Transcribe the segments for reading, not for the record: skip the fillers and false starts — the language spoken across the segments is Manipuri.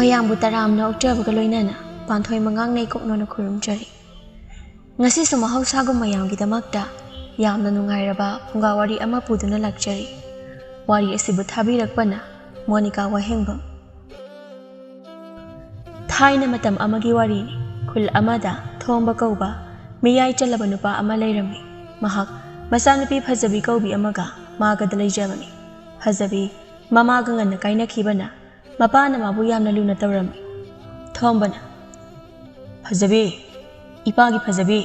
ꯃꯌꯥꯝꯕꯨ ꯇꯔꯥꯝꯅ ꯑꯣꯛꯆꯕꯒ ꯂꯣꯏꯅꯅ ꯄꯥꯟꯊꯣꯏ ꯃꯉꯥꯡꯅꯩ ꯀꯣꯛꯅꯣꯅ ꯈꯨꯔꯨꯝꯖꯔꯤ ꯉꯁꯤꯁꯨ ꯃꯍꯧꯁꯥꯒꯨꯝ ꯃꯌꯥꯝꯒꯤꯗꯃꯛꯇ ꯌꯥꯝꯅ ꯅꯨꯡꯉꯥꯏꯔꯕ ꯐꯨꯡꯒꯥ ꯋꯥꯔꯤ ꯑꯃ ꯄꯨꯗꯨꯅ ꯂꯥꯛꯆꯔꯤ ꯋꯥꯔꯤ ꯑꯁꯤꯕꯨ ꯊꯥꯕꯤꯔꯛꯄꯅ ꯃꯣꯅꯤꯀꯥ ꯋꯥꯍꯦꯡꯕꯝ ꯊꯥꯏꯅ ꯃꯇꯝ ꯑꯃꯒꯤ ꯋꯥꯔꯤꯅꯤ ꯈꯨꯜ ꯑꯃꯗ ꯊꯣꯡꯕ ꯀꯧꯕ ꯃꯤꯌꯥꯏ ꯆꯜꯂꯕ ꯅꯨꯄꯥ ꯑꯃ ꯂꯩꯔꯝꯃꯤ ꯃꯍꯥꯛ ꯃꯆꯥꯅꯨꯄꯤ ꯐꯖꯕꯤ ꯀꯧꯕꯤ ꯑꯃꯒ ꯃꯥꯒꯗ ꯂꯩꯖꯕꯅꯤ ꯐꯖꯕꯤ ꯃꯃꯥꯒ ꯉꯟꯅ ꯀꯥꯏꯅꯈꯤꯕꯅ ꯃꯄꯥꯅ ꯃꯥꯕꯨ ꯌꯥꯝꯅ ꯂꯨꯅ ꯇꯧꯔꯝꯃꯤ ꯊꯣꯡꯕꯅ ꯐꯖꯕꯤ ꯏꯄꯥꯒꯤ ꯐꯖꯕꯤ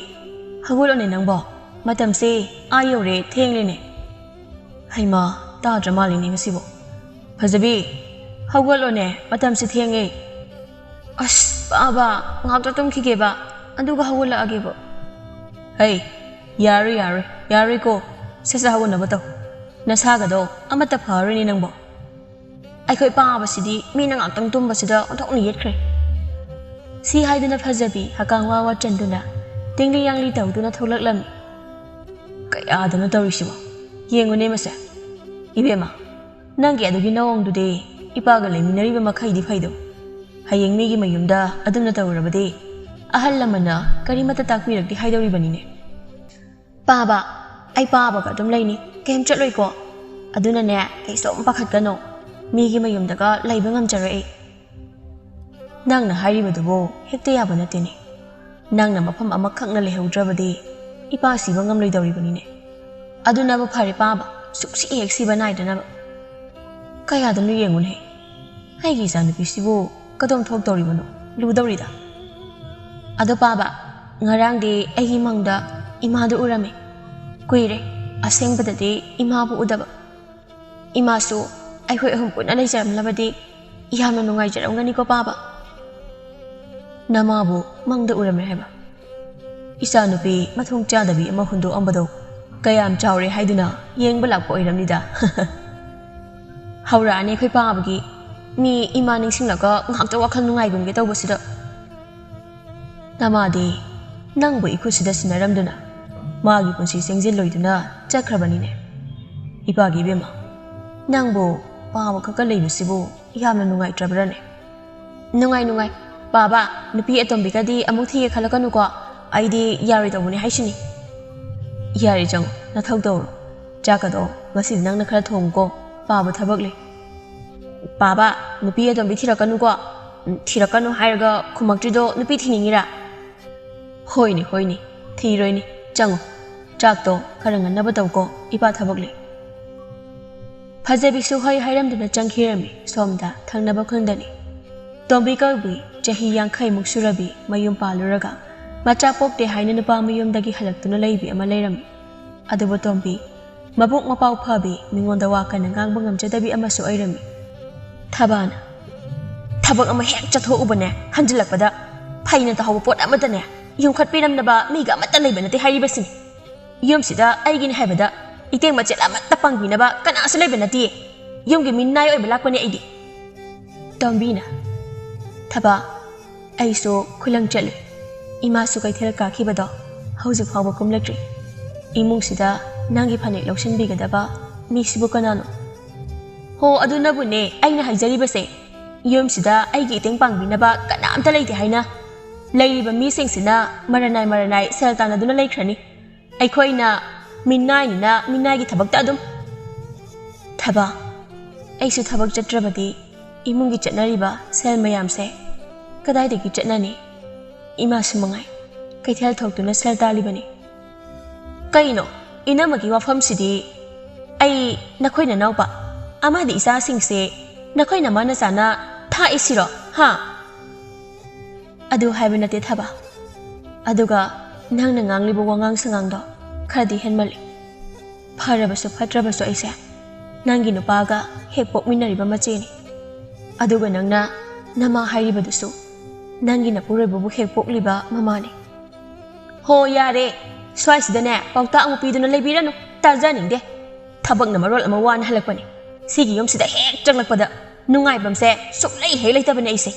ꯍꯧꯒꯠꯂꯣꯅꯦ ꯅꯪꯕꯣ ꯃꯇꯝꯁꯦ ꯑꯥ ꯌꯧꯔꯦ ꯊꯦꯡꯂꯦꯅꯦ ꯍꯩꯃꯥ ꯇꯥꯗ꯭ꯔ ꯃꯥꯜꯂꯤꯅꯦ ꯉꯁꯤꯕꯣ ꯐꯖꯕꯤ ꯍꯧꯒꯠꯂꯣꯅꯦ ꯃꯇꯝꯁꯦ ꯊꯦꯡꯉꯦ ꯑꯁ ꯄꯥꯕ ꯉꯥꯛꯇ ꯇꯨꯝꯈꯤꯒꯦꯕ ꯑꯗꯨꯒ ꯍꯧꯒꯠꯂꯛꯑꯒꯦꯕ ꯍꯩ ꯌꯥꯔꯣꯏꯀꯣ ꯁꯠ ꯍꯧꯒꯠꯅꯕ ꯇꯧ ꯅꯁꯥꯒꯗꯣ ꯑꯃꯠꯇ ꯐꯔꯣꯏꯅꯦ ꯅꯪꯕꯣ ꯑꯩꯈꯣꯏ ꯄꯥꯕꯁꯤꯗꯤ ꯃꯤꯅ ꯉꯥꯛꯇꯪ ꯇꯨꯝꯕꯁꯤꯗ ꯑꯣꯟꯊꯣꯛꯅ ꯌꯦꯠꯈ꯭ꯔꯦ ꯁꯤ ꯍꯥꯏꯗꯨꯅ ꯐꯖꯕꯤ ꯍꯀꯥꯡ ꯋꯥ ꯆꯟꯗꯨꯅ ꯇꯤꯡꯂꯤ ꯌꯥꯡꯂꯤ ꯇꯧꯗꯨꯅ ꯊꯣꯛꯂꯛꯂꯝꯃꯤ ꯀꯌꯥꯗꯅꯣ ꯇꯧꯔꯤꯁꯤꯕꯣ ꯌꯦꯡꯉꯨꯅꯦ ꯃꯁꯦ ꯏꯕꯦꯝꯃ ꯅꯪꯒꯤ ꯑꯗꯨꯒꯤ ꯅꯑꯣꯡꯗꯨꯗꯤ ꯏꯄꯥꯒ ꯂꯩꯃꯤꯟꯅꯔꯤꯕ ꯃꯈꯩꯗꯤ ꯐꯩꯗꯣ ꯍꯌꯦꯡ ꯃꯤꯒꯤ ꯃꯌꯨꯝꯗ ꯑꯗꯨꯝꯅ ꯇꯧꯔꯕꯗꯤ ꯑꯍꯜ ꯂꯃꯟꯅ ꯀꯔꯤꯃꯠꯇ ꯇꯥꯛꯄꯤꯔꯛꯇꯦ ꯍꯥꯏꯗꯧꯔꯤꯕꯅꯤꯅꯦ ꯄꯥꯕ ꯑꯩ ꯄꯥꯕꯒ ꯑꯗꯨꯝ ꯂꯩꯅꯤ ꯀꯩꯝ ꯆꯠꯂꯣꯏꯀꯣ ꯑꯗꯨꯅꯅꯦ ꯀꯩꯁꯨꯝ ꯄꯥꯈꯠꯀꯅꯣ ꯃꯤꯒꯤ ꯃꯌꯨꯝꯗꯒ ꯂꯩꯕ ꯉꯝꯖꯔꯣꯏ ꯑꯩ ꯅꯪꯅ ꯍꯥꯏꯔꯤꯕꯗꯨꯕꯨ ꯍꯦꯛꯇ ꯌꯥꯕ ꯅꯠꯇꯦꯅꯦ ꯅꯪꯅ ꯃꯐꯝ ꯑꯃꯈꯛꯅ ꯂꯩꯍꯧꯗ꯭ꯔꯕꯗꯤ ꯏꯄꯥ ꯁꯤꯕ ꯉꯝꯂꯣꯏꯗꯧꯔꯤꯕꯅꯤꯅꯦ ꯑꯗꯨꯅꯕꯨ ꯐꯔꯦ ꯄꯥꯕ ꯁꯨꯛꯁꯤ ꯍꯦꯛ ꯁꯤꯕ ꯅꯥꯏꯗꯅꯕ ꯀꯌꯥꯗꯅꯣ ꯌꯦꯡꯉꯨꯅꯦ ꯑꯩꯒꯤ ꯏꯆꯥꯅꯨꯄꯤꯁꯤꯕꯨ ꯀꯗꯣꯝ ꯊꯣꯛꯇꯧꯔꯤꯕꯅꯣ ꯂꯨꯗꯧꯔꯤꯗ ꯑꯗꯣ ꯄꯥꯕ ꯉꯔꯥꯡꯗꯤ ꯑꯩꯒꯤ ꯃꯪꯗ ꯏꯃꯥꯗꯨ ꯎꯔꯝꯃꯤ ꯀꯨꯏꯔꯦ ꯑꯁꯦꯡꯕꯗꯗꯤ ꯏꯃꯥꯕꯨ ꯎꯗꯕ ꯏꯃꯥꯁꯨ ꯑꯩꯈꯣꯏ ꯑꯍꯨꯝ ꯄꯨꯟꯅ ꯂꯩꯖꯔꯝꯂꯕꯗꯤ ꯌꯥꯝꯅ ꯅꯨꯡꯉꯥꯏꯖꯔꯝꯒꯅꯤꯀꯣ ꯄꯥꯕ ꯅꯃꯥꯕꯨ ꯃꯪꯗ ꯎꯔꯝꯃꯦ ꯍꯥꯏꯕ ꯏꯆꯥꯅꯨꯄꯤ ꯃꯊꯣꯡ ꯆꯥꯗꯕꯤ ꯑꯃ ꯍꯨꯟꯗꯣꯛꯑꯝꯕꯗꯣ ꯀꯌꯥꯝ ꯆꯥꯎꯔꯦ ꯍꯥꯏꯗꯨꯅ ꯌꯦꯡꯕ ꯂꯥꯛꯄ ꯑꯣꯏꯔꯝꯅꯤꯗ ꯍꯧꯔꯛꯑꯅꯤ ꯑꯩꯈꯣই ꯄꯥꯕꯒꯤ ꯃꯤ ꯏꯃꯥ ꯅꯤꯡꯁꯤꯡꯂꯒ ꯉꯥꯛꯇ ꯋꯥꯈꯜ ꯅꯨꯡꯉꯥꯏꯒꯨꯝꯒꯦ ꯇꯧꯕꯁꯤꯗ ꯅꯃꯥꯗꯤ ꯅꯪꯕꯨ ꯏꯈꯨꯠꯁꯤꯗ ꯁꯤꯟꯅꯔꯝꯗꯨꯅ ꯃꯥꯒꯤ ꯄꯨꯟꯁꯤ ꯆꯦꯡꯖꯤꯜꯂꯣꯏꯗꯨꯅ ꯆꯠꯈ꯭ꯔꯕꯅꯤꯅꯦ ꯏꯄꯥꯒꯤ ꯏꯕꯦꯝꯃ ꯅꯪꯕꯨ ꯄꯥꯕ ꯈꯛꯀ ꯂꯩꯕꯁꯤꯕꯨ ꯌꯥꯝꯅ ꯅꯨꯡꯉꯥꯏꯇ꯭ꯔꯕ꯭ꯔꯅꯦ ꯅꯨꯡꯉꯥꯏ ꯄꯥꯕ ꯅꯨꯄꯤ ꯑꯇꯣꯝꯕꯤꯒꯗꯤ ꯑꯃꯨꯛ ꯊꯤꯒꯦ ꯈꯜꯂꯛꯀꯅꯨꯀꯣ ꯑꯩꯗꯤ ꯌꯥꯔꯣꯏꯗꯧꯕꯅꯦ ꯍꯥꯏꯁꯤꯅꯤ ꯌꯥꯔꯦ ꯆꯪꯉꯣ ꯅꯊꯧ ꯇꯧꯔꯣ ꯆꯥꯛꯀꯗꯣ ꯉꯁꯤꯗꯤ ꯅꯪꯅ ꯈꯔ ꯊꯣꯡꯉꯨꯀꯣ ꯄꯥꯕ ꯊꯕꯛ ꯂꯩ ꯄꯥꯕ ꯅꯨꯄꯤ ꯑꯇꯣꯝꯕꯤ ꯊꯤꯔꯛꯀꯅꯨꯀꯣ ꯊꯤꯔꯛꯀꯅꯨ ꯍꯥꯏꯔꯒ ꯈꯨꯝꯃꯛꯇ꯭ꯔꯤꯗꯣ ꯅꯨꯄꯤ ꯊꯤꯅꯤꯡꯉꯤꯔꯥ ꯍꯣꯏꯅꯦ ꯊꯤꯔꯣꯏꯅꯦ ꯆꯪꯉꯣ ꯆꯥꯛꯇꯣ ꯈꯔ ꯉꯟꯅꯕ ꯇꯧꯀꯣ ꯏꯄꯥ ꯊꯕꯛ ꯂꯩ ꯐꯖꯕꯤꯁꯨ ꯍꯣꯏ ꯍꯥꯏꯔꯝꯗꯨꯅ ꯆꯪꯈꯤꯔꯝꯃꯤ ꯁꯣꯝꯗ ꯊꯪꯅꯕ ꯈꯨꯟꯗꯅꯤ ꯇꯣꯝꯕꯤ ꯀꯧꯕꯤ ꯆꯍꯤ 50ꯃꯨꯛ ꯁꯨꯔꯕꯤ ꯃꯌꯨꯝ ꯄꯥꯜꯂꯨꯔꯒ ꯃꯆꯥ ꯄꯣꯛꯇꯦ ꯍꯥꯏꯅ ꯅꯨꯄꯥ ꯃꯌꯨꯝꯗꯒꯤ ꯍꯜꯂꯛꯇꯨꯅ ꯂꯩꯕꯤ ꯑꯃ ꯂꯩꯔꯝꯃꯤ ꯑꯗꯨꯕꯨ ꯇꯣꯝꯕꯤ ꯃꯕꯨꯛ ꯃꯄꯥꯎ ꯐꯕꯤ ꯃꯤꯉꯣꯟꯗ ꯋꯥ ꯀꯟꯅ ꯉꯥꯡꯕ ꯉꯝꯖꯗꯕꯤ ꯑꯃꯁꯨ ꯑꯣꯏꯔꯝꯃꯤ ꯊꯕꯥꯅ ꯊꯕꯛ ꯑꯃ ꯍꯦꯛ ꯆꯠꯊꯣꯛꯎꯕꯅꯦ ꯍꯟꯖꯤꯜꯂꯛꯄꯗ ꯐꯩꯅ ꯇꯍꯧꯕ ꯄꯣꯠ ꯑꯃꯇꯅꯦ ꯌꯨꯝꯈꯠꯄꯤꯔꯝꯅꯕ ꯃꯤꯒ ꯑꯃꯠꯇ ꯂꯩꯕ ꯅꯠꯇꯦ ꯍꯥꯏꯔꯤꯕꯁꯤꯅꯤ ꯌꯨꯝꯁꯤꯗ ꯑꯩꯒꯤꯅꯤ ꯍꯥꯏꯕꯗ ꯏꯇꯦꯡ ꯃꯆꯦꯠ ꯑꯃꯠꯇ ꯄꯥꯡꯕꯤꯅꯕ ꯀꯅꯥꯁꯨ ꯂꯩꯕ ꯅꯠꯇꯦ ꯌꯨꯝꯒꯤ ꯃꯤꯅꯥꯏ ꯑꯣꯏꯕ ꯂꯥꯛꯄꯅꯦ ꯑꯩꯗꯤ ꯇꯣꯝꯕꯤꯅ ꯊꯕꯥ ꯑꯩꯁꯨ ꯈꯨꯂꯪ ꯆꯠꯂꯤ ꯏꯃꯥꯁꯨ ꯀꯩꯊꯦꯜ ꯀꯥꯈꯤꯕꯗꯣ ꯍꯧꯖꯤꯛ ꯐꯥꯎꯕ ꯀꯨꯝꯂꯛꯇ꯭ꯔꯤ ꯏꯃꯨꯡꯁꯤꯗ ꯅꯪꯒꯤ ꯐꯅꯦꯛ ꯂꯧꯁꯤꯟꯕꯤꯒꯗꯕ ꯃꯤꯁꯤꯕꯨ ꯀꯅꯥꯅꯣ ꯍꯣ ꯑꯗꯨꯅꯕꯨꯅꯦ ꯑꯩꯅ ꯍꯥꯏꯖꯔꯤꯕꯁꯦ ꯌꯨꯝꯁꯤꯗ ꯑꯩꯒꯤ ꯏꯇꯦꯡ ꯄꯥꯡꯕꯤꯅꯕ ꯀꯅꯥꯝꯇ ꯂꯩꯇꯦ ꯍꯥꯏꯅ ꯂꯩꯔꯤꯕ ꯃꯤꯁꯤꯡꯁꯤꯅ ꯃꯔꯅꯥꯏ ꯁꯦꯜ ꯇꯥꯟꯅꯗꯨꯅ ꯂꯩꯈ꯭ꯔꯅꯤ ꯑꯩꯈꯣꯏꯅ ꯃꯤꯅꯥꯏꯅꯤꯅ ꯃꯤꯅꯥꯏꯒꯤ ꯊꯕꯛꯇ ꯑꯗꯨꯝ ꯊꯕꯥ ꯑꯩꯁꯨ ꯊꯕꯛ ꯆꯠꯇ꯭ꯔꯕꯗꯤ ꯏꯃꯨꯡꯒꯤ ꯆꯠꯅꯔꯤꯕ ꯁꯦꯜ ꯃꯌꯥꯝꯁꯦ ꯀꯗꯥꯏꯗꯒꯤ ꯆꯠꯅꯅꯤ ꯏꯃꯥꯁꯨ ꯃꯉꯥꯏ ꯀꯩꯊꯦꯜ ꯊꯣꯛꯇꯨꯅ ꯁꯦꯜ ꯇꯥꯜꯂꯤꯕꯅꯤ ꯀꯩꯅꯣ ꯏꯅꯝꯃꯒꯤ ꯋꯥꯐꯝꯁꯤꯗꯤ ꯑꯩ ꯅꯈꯣꯏ ꯅꯅꯥꯎꯄꯥ ꯑꯃꯗꯤ ꯏꯆꯥꯁꯤꯡꯁꯦ ꯅꯈꯣꯏ ꯅꯃꯥ ꯅꯆꯥꯅ ꯊꯥꯛꯏꯁꯤꯔꯣ ꯍꯥ ꯑꯗꯨ ꯍꯥꯏꯕ ꯅꯠꯇꯦ ꯊꯕꯥ ꯑꯗꯨꯒ ꯅꯪꯅ ꯉꯥꯡꯂꯤꯕ ꯋꯥꯉꯥꯡ ꯁꯉꯥꯡꯗꯣ ꯈꯔꯗꯤ ꯍꯦꯟꯃꯜꯂꯤ ꯐꯔꯕꯁꯨ ꯐꯠꯇ꯭ꯔꯕꯁꯨ ꯑꯩꯁꯦ ꯅꯪꯒꯤ ꯅꯨꯄꯥꯒ ꯍꯦꯛ ꯄꯣꯛꯃꯤꯟꯅꯔꯤꯕ ꯃꯆꯦꯅꯤ ꯑꯗꯨꯒ ꯅꯪꯅ ꯅꯃꯥ ꯍꯥꯏꯔꯤꯕꯗꯨꯁꯨ ꯅꯪꯒꯤ ꯅꯄꯨꯔꯣꯏꯕꯕꯨ ꯍꯦꯛ ꯄꯣꯛꯂꯤꯕ ꯃꯃꯥꯅꯤ ꯍꯣ ꯌꯥꯔꯦ ꯁ꯭ꯋꯥꯏꯁꯤꯗꯅꯦ ꯄꯥꯎꯇꯥꯛ ꯑꯃꯨꯛ ꯄꯤꯗꯨꯅ ꯂꯩꯕꯤꯔꯅꯨ ꯇꯥꯖꯅꯤꯡꯗꯦ ꯊꯕꯛꯅ ꯃꯔꯣꯜ ꯑꯃ ꯋꯥꯅ ꯍꯜꯂꯛꯄꯅꯤ ꯁꯤꯒꯤ ꯌꯨꯝꯁꯤꯗ ꯍꯦꯛ ꯆꯪꯂꯛꯄꯗ ꯅꯨꯡꯉꯥꯏꯕꯝꯁꯦ ꯁꯨꯛꯂꯩ ꯍꯦꯛ ꯂꯩꯇꯕꯅꯤ ꯑꯩꯁꯦ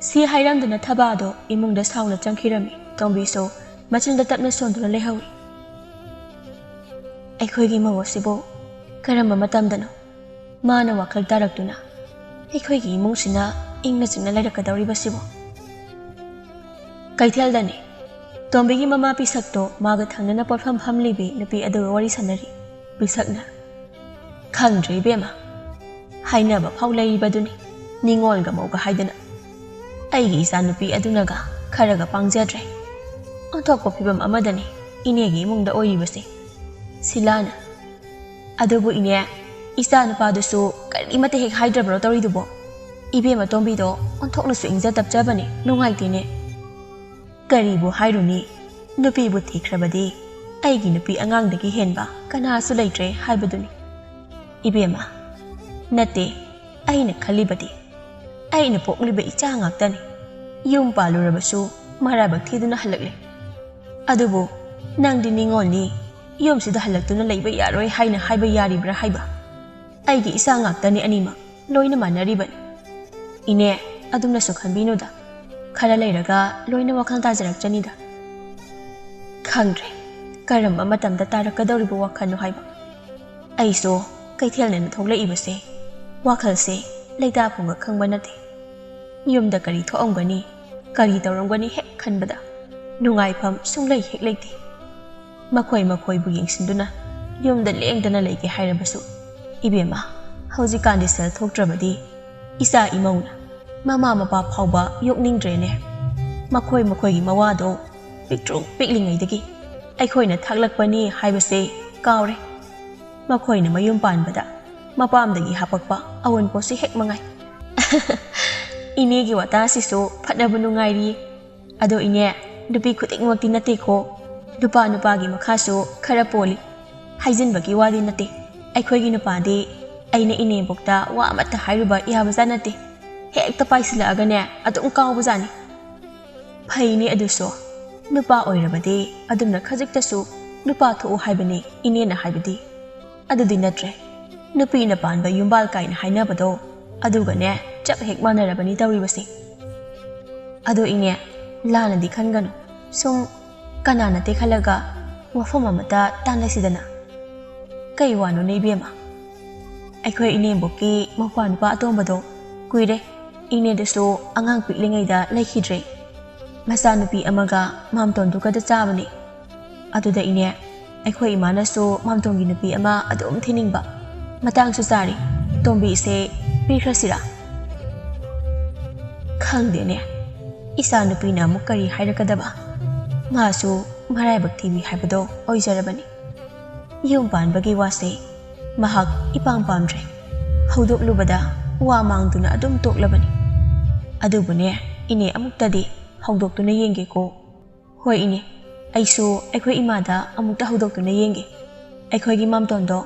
ꯁꯤ ꯍꯥꯏꯔꯝꯗꯨꯅ ꯊꯕꯥꯗꯣ ꯏꯃꯨꯡꯗ ꯁꯥꯎꯅ ꯆꯪꯈꯤꯔꯝꯃꯤ ꯇꯣꯝꯕꯤꯁꯨ ꯃꯆꯤꯟꯗ ꯇꯞꯅ ꯁꯣꯟꯗꯨꯅ ꯂꯩꯍꯧꯏ ꯑꯩꯈꯣꯏꯒꯤ ꯃꯧ ꯑꯁꯤꯕꯨ ꯀꯔꯝꯕ ꯃꯇꯝꯗꯅꯣ ꯃꯥꯅ ꯋꯥꯈꯜ ꯇꯥꯔꯛꯇꯨꯅ ꯑꯩꯈꯣꯏꯒꯤ ꯏꯃꯨꯡꯁꯤꯅ ꯏꯪꯅ ꯆꯤꯛꯅ ꯂꯩꯔꯛꯀꯗꯧꯔꯤꯕꯁꯤꯕꯣ ꯀꯩꯊꯦꯜꯗꯅꯤ ꯇꯣꯝꯕꯤꯒꯤ ꯃꯃꯥ ꯄꯤꯁꯛꯇꯣ ꯃꯥꯒ ꯊꯪꯅꯅ ꯄꯣꯠꯐꯝ ꯐꯝꯂꯤꯕꯤ ꯅꯨꯄꯤ ꯑꯗꯨꯒ ꯋꯥꯔꯤ ꯁꯥꯟꯅꯔꯤ ꯄꯤꯁꯛꯅ ꯈꯪꯗ꯭ꯔꯦ ꯏꯕꯦꯝꯃ ꯍꯥꯏꯅꯕ ꯐꯥꯎ ꯂꯩꯔꯤꯕꯗꯨꯅꯤ ꯅꯤꯡꯉꯣꯜꯒ ꯃꯧꯒ ꯍꯥꯏꯗꯅ ꯑꯩꯒꯤ ꯏꯆꯥꯅꯨꯄꯤ ꯑꯗꯨꯅꯒ ꯈꯔꯒ ꯄꯥꯡꯖꯗ꯭ꯔꯦ ꯑꯣꯟꯊꯣꯛꯄ ꯐꯤꯕꯝ ꯑꯃꯗꯅꯤ ꯏꯅꯦꯒꯤ ꯏꯃꯨꯡꯗ ꯑꯣꯏꯔꯤꯕꯁꯦ ꯁꯤꯂꯥꯅ ꯑꯗꯨꯕꯨ ꯏꯅꯦ ꯏꯆꯥ ꯅꯨꯄꯥꯗꯨꯁꯨ ꯀꯔꯤꯃꯠꯇ ꯍꯦꯛ ꯍꯥꯏꯗ꯭ꯔꯕ꯭ꯔꯣ ꯇꯧꯔꯤꯗꯨꯕꯣ ꯏꯕꯦꯝꯃ ꯇꯣꯝꯕꯤꯗꯣ ꯑꯣꯟꯊꯣꯛꯅꯁꯨ ꯏꯪꯖ ꯇꯞꯆꯕꯅꯤ ꯅꯨꯡꯉꯥꯏꯇꯦꯅꯦ ꯀꯔꯤꯕꯨ ꯍꯥꯏꯔꯨꯅꯤ ꯅꯨꯄꯤꯕꯨ ꯊꯤꯈ꯭ꯔꯕꯗꯤ ꯑꯩꯒꯤ ꯅꯨꯄꯤ ꯑꯉꯥꯡꯗꯒꯤ ꯍꯦꯟꯕ ꯀꯅꯥꯁꯨ ꯂꯩꯇ꯭ꯔꯦ ꯍꯥꯏꯕꯗꯨꯅꯤ ꯏꯕꯦꯝꯃ ꯅꯠꯇꯦ ꯑꯩꯅ ꯈꯜꯂꯤꯕꯗꯤ ꯑꯩꯅ ꯄꯣꯛꯂꯤꯕ ꯏꯆꯥ ꯉꯥꯛꯇꯅꯤ ꯌꯨꯝ ꯄꯥꯜꯂꯨꯔꯕꯁꯨ ꯃꯔꯥꯏꯕꯛ ꯊꯤꯗꯨꯅ ꯍꯜꯂꯛꯂꯦ ꯑꯗꯨꯕꯨ ꯅꯪꯗꯤ ꯅꯤꯡꯉꯣꯜꯅꯤ ꯌꯨꯝꯁꯤꯗ ꯍꯜꯂꯛꯇꯨꯅ ꯂꯩꯕ ꯌꯥꯔꯣꯏ ꯍꯥꯏꯅ ꯍꯥꯏꯕ ꯌꯥꯔꯤꯕ꯭ꯔꯥ ꯍꯥꯏꯕ ꯑꯩꯒꯤ ꯏꯆꯥ ꯉꯥꯛꯇꯅꯤ ꯑꯅꯤꯃꯛ ꯂꯣꯏꯅ ꯃꯥꯟꯅꯔꯤꯕꯅꯤ ꯏꯅꯦ ꯑꯗꯨꯝꯅꯁꯨ ꯈꯟꯕꯤꯅꯨꯗ खरा लेरगा लोइना वखल ताजरक्चनीदा खंग्रे करम्बा मतमदा तारकदौरिबो वखलनो हाइबा अइसो कैथेलनेन थोगलइबसे वखलसे लेदा फुंगा खंगबा नते युमदा करी थोअमगनी करी तौरमगनी हेक खनबदा नुंगाइफम सुंगलै हेक लेते मखोय मखोयबु येंसिंदुना युमदा लेंगदना लेगे हाइरबसु इबेमा हौजिकान्दि सेल थोक्ट्रबदी इसा इमौना ममा मपा फाउबा योगनिंग्रेने मखोय मखोयगी मवादो पिक्ट्रो पिकलिंगैदगी अखोयना थागलकपनी हाइबसे कावरे मखोयना मयुम पानबदा मपामदगी हापकपा अवनपोसे हेक मंगाई इनेगी वातासिसो फटनबु नुंगाइरी अदो इने नुपी खुदिंगमक्ति नतेखो नुपा नुपागी मखासो खरा पोली हाइजिनबगी वादी नते अखोयगी नुपादे अइना इनेबोक्ता वा अमत्ता हाइरुबा याबजा नते हेक्ता पाइसिलअगने अदुम कावबजानी फैनी अदुसो नुपा ओइरबदे अदुमना खजिक्तसु नुपा थो हाइबने इनेना हाइबदी अदुदि नत्रे नुपीना पानबा युम्बाल काइना हाइनबदो अदुगने चप हेक मानरबनी तौरिबसे अदो इने लानदि खनगनो सुम कनाना तेखलगा वफम अमता तानलसिदना कई वानो नेबेमा अखोय इनेबोकी मपा नुपा अतोंबदो कुइरे इनेदसो अंगांग पिकलिंगैदा लैखिद्रे मचानुपी अमगा मामतोंदुगदा चाबनी अदुदा इने अखोय इमानसो मामतोंगी नुपी अमा अदुम थिनिंगबा मतांगसु चारी तोंबी से पीख्रसिरा खंगदेने इसा नुपीना अमुक करी हाइरकदबा मासु मराइबक थीबी हाइबदो ओइजरबनी युम पानबगी वासे महक इपांग पामद्रे हौदोकलुबदा वा मांगदुना अदुम तोकलबनी अदुबुने इने अमुक्तदी हौदोक्तुना येंगेको होय इने अइसो अखोय इमादा अमुक्ता हौदोक्तुना येंगे अखोयगी मामतोंदो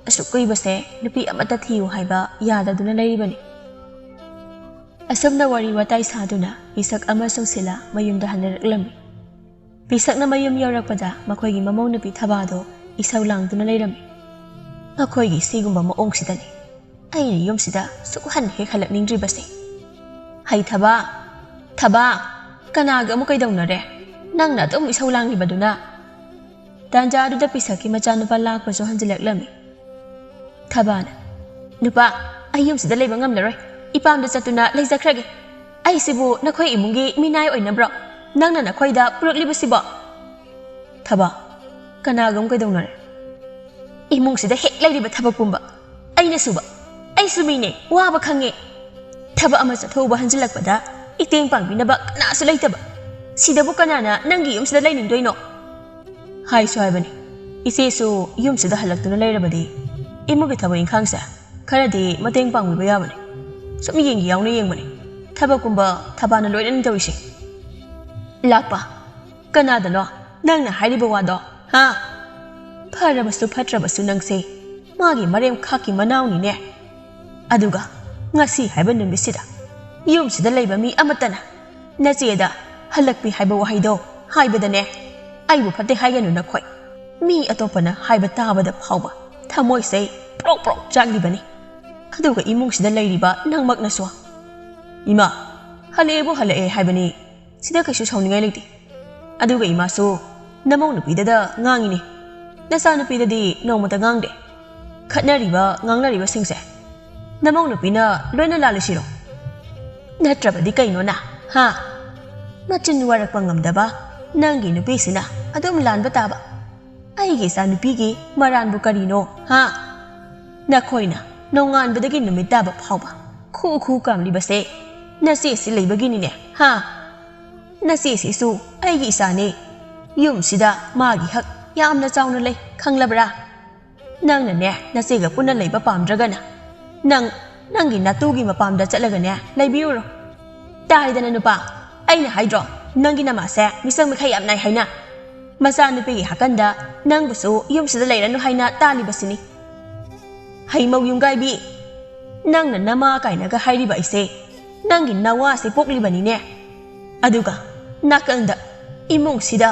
असुक कुइबसे नुपी अमता थियु हाइबा याददुना लैरिबनी असमना वारी वाताई सादुना पिसक अमसुंग सिला मयुमदा हनरक्लमी पिसकना मयुम यौरकपदा मखोयगी ममौ नुपी थबादो इसौ लांगदुना लैरमी मखोयगी सिगुम्बा मओंगसिदनी अइना युमसिदा सुखहन हेक हलकनिंग्रिबसे हाई थबा थबा कनागा अमु कैदौनरे नंगना तुम इसौ लांगिबदुना तांजादुदा पिसकी मचानुपा लाकपसो हंजिलक्लमी थबाना नुपा अइ युमसिदा लैबा ngamlaroi इपामदा चतुना लैजख्रगे अइसिबु नखोय इमुंगी मिनाय ओइनब्रो नंगना नखोयदा पुरकलिबसिबो थबा कनागम कैदौनरे इमुंगसिदा हेक लैरिबा थबपुंबा अइना सुबा अइसुमीने वाबा खंगे थबा अमा चथौबा हंजिलक्पदा इतेंग पांगबिनबा कनासु लैतबा सिदबु कनाना नंगी युमसिदा लैनिंगदोइनो हाइसु हाइबनी इसेसु युमसिदा हलक्तुना लैरबदी इमुगे थबा इंखांगसा खरदि मतेंग पांगबिबा याबनी सुम येंगी यावना येंगबनी थबकुंबा थबाना लोइनन तौरिसे लापा कनादनो नंगना हाइरिबा वादो हा फरबसु फत्रबसु नंगसे मागी मरेम खाकी मनावनीने अदुगा ngasi haiba numisida yumsida leiba mi amatana nacheda halakpi haiba wahaido haibadane aibu phate haiganu na khoi mi atopana haiba tabada phauba thamoi sei prok prok jaglibani aduga imungsida leiriba nangmak naswa ima halebu halae haibani sida kaisu sauningai leiti aduga ima su namau nupida da ngangini nasa nupida di nomata ngangde khatnariba nganglariba singse namau nupina loina lalishiro ꯅꯠꯇ꯭ꯔꯕꯗꯤ ꯀꯩꯅꯣꯅ ꯍꯥ ꯃꯆꯤꯟ ꯋꯥꯔꯛꯄ ꯉꯝꯗꯕ ꯅꯪꯒꯤ ꯅꯨꯄꯤꯁꯤꯅ ꯑꯗꯨꯝ ꯂꯥꯟꯕ ꯇꯥꯕ ꯑꯩꯒꯤ ꯏꯆꯥꯅꯨꯄꯤꯒꯤ ꯃꯔꯥꯟꯕꯨ ꯀꯔꯤꯅꯣ ꯍꯥ ꯅꯈꯣꯏꯅ ꯅꯣꯡꯉꯥꯟꯕꯗꯒꯤ ꯅꯨꯃꯤꯠ ꯇꯥꯕ ꯐꯥꯎꯕ ꯈꯨ ꯀꯥꯝꯂꯤꯕꯁꯦ ꯅꯆꯦꯁꯤ ꯂꯩꯕꯒꯤꯅꯤꯅꯦ ꯍꯥ ꯅꯆꯦꯁꯤꯁꯨ ꯑꯩꯒꯤ ꯏꯆꯥꯅꯦ ꯌꯨꯝꯁꯤꯗ ꯃꯥꯒꯤ ꯍꯛ ꯌꯥꯝꯅ ꯆꯥꯎꯅ ꯂꯩ ꯈꯪꯂꯕ꯭ꯔꯥ ꯅꯪꯅꯅꯦ ꯅꯆꯦꯒ ꯄꯨꯟꯅ ꯂꯩꯕ ꯄꯥꯝꯗ꯭ꯔꯒꯅ ꯅꯪꯒꯤ ꯅꯇꯨꯒꯤ ꯃꯄꯥꯝꯗ ꯆꯠꯂꯒꯅꯦ ꯂꯩꯕꯤꯔꯨꯔꯣ ꯇꯥꯏꯗꯅ ꯅꯨꯄꯥ ꯑꯩꯅ ꯍꯥꯏꯗ꯭ꯔꯣ ꯅꯪꯒꯤ ꯅꯃꯥꯁꯦ ꯃꯤꯁꯪ ꯃꯤꯈꯥꯏ ꯌꯥꯝ ꯅꯥꯏ ꯍꯥꯏꯅ ꯃꯆꯥꯅꯨꯄꯤꯒꯤ ꯍꯥꯀꯟꯗ ꯅꯪꯕꯨꯁꯨ ꯌꯨꯝꯁꯤꯗ ꯂꯩꯔꯅꯨ ꯍꯥꯏꯅ ꯇꯥꯜꯂꯤꯕꯁꯤꯅꯤ ꯍꯩꯃꯧ ꯌꯨꯝꯒꯥꯏꯕꯤ ꯅꯪꯅ ꯅꯃꯥ ꯀꯥꯏꯅꯒ ꯍꯥꯏꯔꯤꯕ ꯑꯩꯁꯦ ꯅꯪꯒꯤ ꯅꯋꯥꯁꯦ ꯄꯣꯛꯂꯤꯕꯅꯤꯅꯦ ꯑꯗꯨꯒ ꯅꯥꯀꯟꯗ ꯏꯃꯨꯡꯁꯤꯗ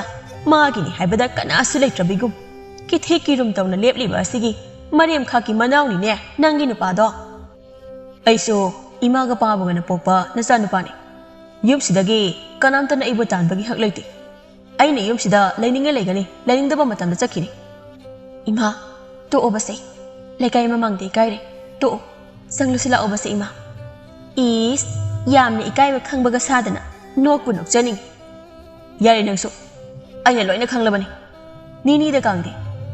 ꯃꯥꯒꯤꯅꯤ ꯍꯥꯏꯕꯗ ꯀꯅꯥꯁꯨ ꯂꯩꯇ꯭ꯔꯕꯤꯒꯨꯝ ꯀꯤꯊꯤ ꯀꯤꯔꯨꯝ ꯇꯧꯅ ꯂꯦꯞꯂꯤꯕ ꯑꯁꯤꯒꯤ ꯃꯔꯦꯝꯈꯥꯛꯀꯤ ꯃꯅꯥꯎꯅꯤꯅꯦ ꯅꯪꯒꯤ ꯅꯨꯄꯥꯗꯣ ꯑꯩꯁꯨ ꯏꯃꯥꯒ ꯄꯥꯕꯒꯅ ꯄꯣꯛꯄ ꯅꯆꯥꯅꯨꯄꯥꯅꯤ ꯌꯨꯝꯁꯤꯗꯒꯤ ꯀꯅꯥꯝꯇꯅ ꯑꯩꯕꯨ ꯇꯥꯟꯕꯒꯤ ꯍꯛ ꯂꯩꯇꯦ ꯑꯩꯅ ꯌꯨꯝꯁꯤꯗ ꯂꯩꯅꯤꯡꯉꯦ ꯂꯩꯒꯅꯤ ꯂꯩꯅꯤꯡꯗꯕ ꯃꯇꯝꯗ ꯆꯠꯈꯤꯅꯤ ꯏꯃꯥ ꯇꯣꯛꯑꯣꯕꯁꯦ ꯂꯩꯀꯥꯏ ꯃꯃꯥꯡꯗ ꯏꯀꯥꯏꯔꯦ ꯇꯣꯛꯑꯣ ꯆꯪꯂꯨꯁꯤ ꯂꯥꯛꯑꯣꯕꯁꯦ ꯏꯃꯥ ꯏꯁ ꯌꯥꯝꯅ ꯏꯀꯥꯏꯕ ꯈꯪꯕꯒ ꯁꯥꯗꯅ ꯅꯣꯛꯄꯨ ꯅꯣꯛꯆꯅꯤꯡꯉꯤ ꯌꯥꯔꯦ ꯅꯪꯁꯨ ꯑꯩꯅ ꯂꯣꯏꯅ ꯈꯪꯂꯕꯅꯤ ꯅꯤꯅꯤꯗ ꯀꯥꯡꯗꯦ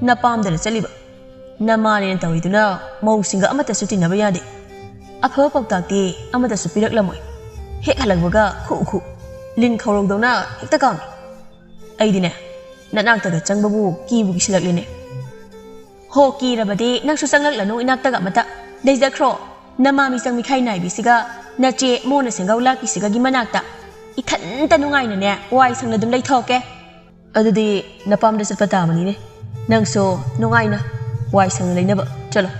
ꯅꯄꯥꯝꯗꯅ ꯆꯠꯂꯤꯕ ꯅꯃꯥꯅꯦꯅ ꯇꯧꯔꯤꯗꯨꯅ ꯃꯧꯁꯤꯡꯒ ꯑꯃꯠꯇꯁꯨ ꯇꯤꯟꯅꯕ ꯌꯥꯗꯦ ꯑꯐꯕ ꯄꯥꯎꯇꯥꯛꯇꯤ ꯑꯃꯠꯇꯁꯨ ꯄꯤꯔꯛꯂꯝꯃꯣꯏ ꯍꯦꯛ ꯍꯜꯂꯛꯄꯒ ꯈꯨ ꯂꯤꯟ ꯈꯧꯔꯧꯗꯧꯅ ꯍꯦꯛꯇ ꯀꯥꯝꯃꯤ ꯑꯩꯗꯤꯅꯦ ꯅꯅꯥꯛꯇꯒ ꯆꯪꯕꯕꯨ ꯀꯤꯕꯨ ꯀꯤꯁꯤꯜꯂꯛꯂꯤꯅꯦ ꯍꯣ ꯀꯤꯔꯕꯗꯤ ꯅꯪꯁꯨ ꯆꯪꯂꯛꯂꯅꯨ ꯏꯅꯥꯛꯇꯒ ꯑꯃꯠꯇ ꯂꯩꯖꯈ꯭ꯔꯣ ꯅꯃꯥ ꯃꯤꯆꯪ ꯃꯤꯈꯥꯏ ꯅꯥꯏꯕꯤꯁꯤꯒ ꯅꯆꯦ ꯃꯣꯅ ꯁꯦꯡꯒꯧ ꯂꯥꯛꯄꯤꯁꯤꯒꯒꯤ ꯃꯅꯥꯛꯇ ꯏꯊꯟꯇ ꯅꯨꯡꯉꯥꯏꯅꯅꯦ ꯋꯥꯏ ꯁꯪꯅ ꯑꯗꯨꯝ ꯂꯩꯊꯣꯛꯀꯦ ꯑꯗꯨꯗꯤ ꯅꯄꯥꯝꯗ ꯆꯠꯄ ꯇꯥꯕꯅꯤꯅꯦ ꯅꯪꯁꯨ ꯅꯨꯡꯉꯥꯏꯅ ꯋꯥꯏ ꯁꯪꯅ ꯂꯩꯅꯕ ꯆꯠꯂꯣ